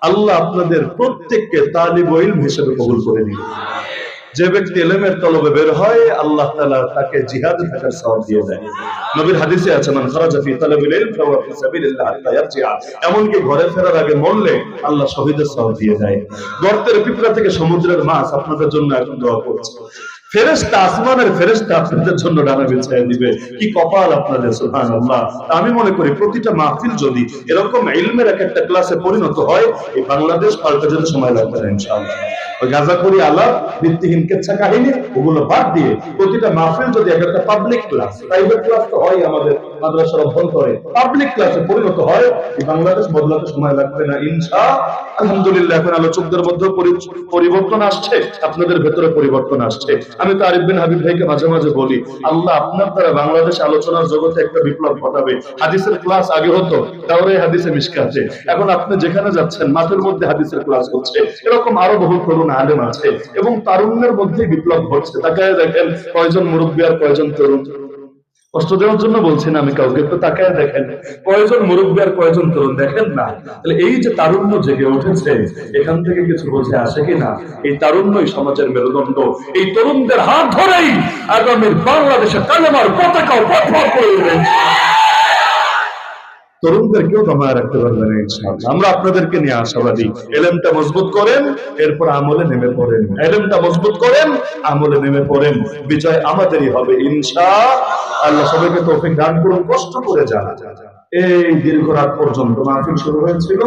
আল্লাহ আপনাদের প্রত্যেককে তালিবুল ইলম হিসেবে কবুল করে নিন। যে ব্যক্তি ইলমের তলবে বের হয় আল্লাহ তাআলা তাকে জিহাদে থাকার সওয়াব দিয়ে দেয়। নবীর হাদিসে আছে মান খারাজা ফি তালাবিল ইলম ফাওয়া ফি সাবিলিল্লাহ হাত্তা ইয়ারজিআ। এমনকি ঘরে ফেরার আগে মরলে আল্লাহ শহীদের সওয়াব দিয়ে দেয়। গর্তের পিঁপড়া থেকে সমুদ্রের মাছ আপনাদের জন্য এখন দোয়া করছে। ফেরেশতা, আসমানের ফেরেশতা আপনাদের জন্য ডানা বিছিয়ে দিবে। কি কপাল আপনাদের, সুবহানাল্লাহ। আমি মনে করি প্রতিটা মাহফিল যদি এরকম ইলমের একটা ক্লাসে পরিণত হয়, এই বাংলাদেশ পাল্টে যেতে সময় লাগবে না ইনশাআল্লাহ। ওই গাজাখুরি আলাপ, ভিত্তিহীন কেচ্ছা কাহিনী, ওগুলো বাদ দিয়ে প্রতিটা মাহফিল যদি একটা পাবলিক ক্লাস, প্রাইভেট ক্লাস তো হয় আমাদের মাদ্রাসার অভ্যন্তরে, পাবলিক ক্লাসে পরিণত হয়, এই বাংলাদেশ বদলাতে সময় লাগবে না ইনশাআল্লাহ। আলহামদুলিল্লাহ এখন আলোচকদের মধ্যে পরিবর্তন আসছে, আপনাদের ভেতরে পরিবর্তন আসছে। আমি তো আরিফ বিন হাবিব ভাইকে মাঝে মাঝে বলি, আল্লাহ আপনার দ্বারা বাংলাদেশ আলোচনার জগতে একটা বিপ্লব ঘটাবে। হাদিসের ক্লাস আগে হতো তাওরে হাদিসে মিশকাতে, এখন আপনি যেখানে যাচ্ছেন মাঠের মধ্যে হাদিসের ক্লাস হচ্ছে। এরকম আরো বহু তরুণ আলেম আছে এবং তারুণ্যের মধ্যে বিপ্লব ঘটছে। তাকায় দেখেন কয়জন মুরব্বী আর কয়জন তরুণ। কষ্ট দেওয়ার জন্য বলছি না আমি কাউকে, তো তাকায় দেখেন কয়জন মুরব্বী আর কয়জন তরুণ, দেখেন না? তাহলে এই যে তারুণ্য জেগে উঠেছে, এখান থেকে কিছু বোঝে আসে কিনা? এই তারুণ্যই সমাজের মেরুদণ্ড। এই তরুণদের হাত ধরেই আগামীর বাংলাদেশে কালেমার পতাকাও পথ করে উঠবে। তরুণদেরকেও দমায় রাখতে পারবেন ইনশাআল্লাহ। আমরা আপনাদেরকে নিয়ে আশাবাদী। ইলমটা মজবুত করেন, এরপর আমলে নেমে পড়েন। ইলমটা মজবুত করেন, আমলে নেমে পড়েন। বিজয় আমাদেরই হবে ইনশাআল্লাহ। সবাইকে তৌফিক দান করুন। কষ্ট করে যান। এই দীর্ঘ রাত পর্যন্ত মাহফিল শুরু হয়েছিল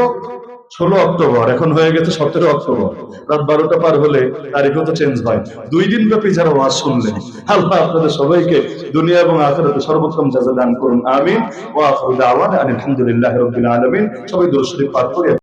16 অক্টোবর, এখন হয়ে গেছে 17 অক্টোবর। রাত 12টা পার হলে তারিখও তো চেঞ্জ হয়। 2 দিন ব্যাপী যারা ওয়াজ শুনলেন, আল্লাহ আপনাদের সবাইকে দুনিয়া এবং আখিরাতে সর্বোত্তম জাযা দান করুন। আমিন। ওয়া আখিরু দাওয়ানা আলহামদুলিল্লাহি রাব্বিল আলামিন। সবাই দুরূদ শরীফ পাঠ করে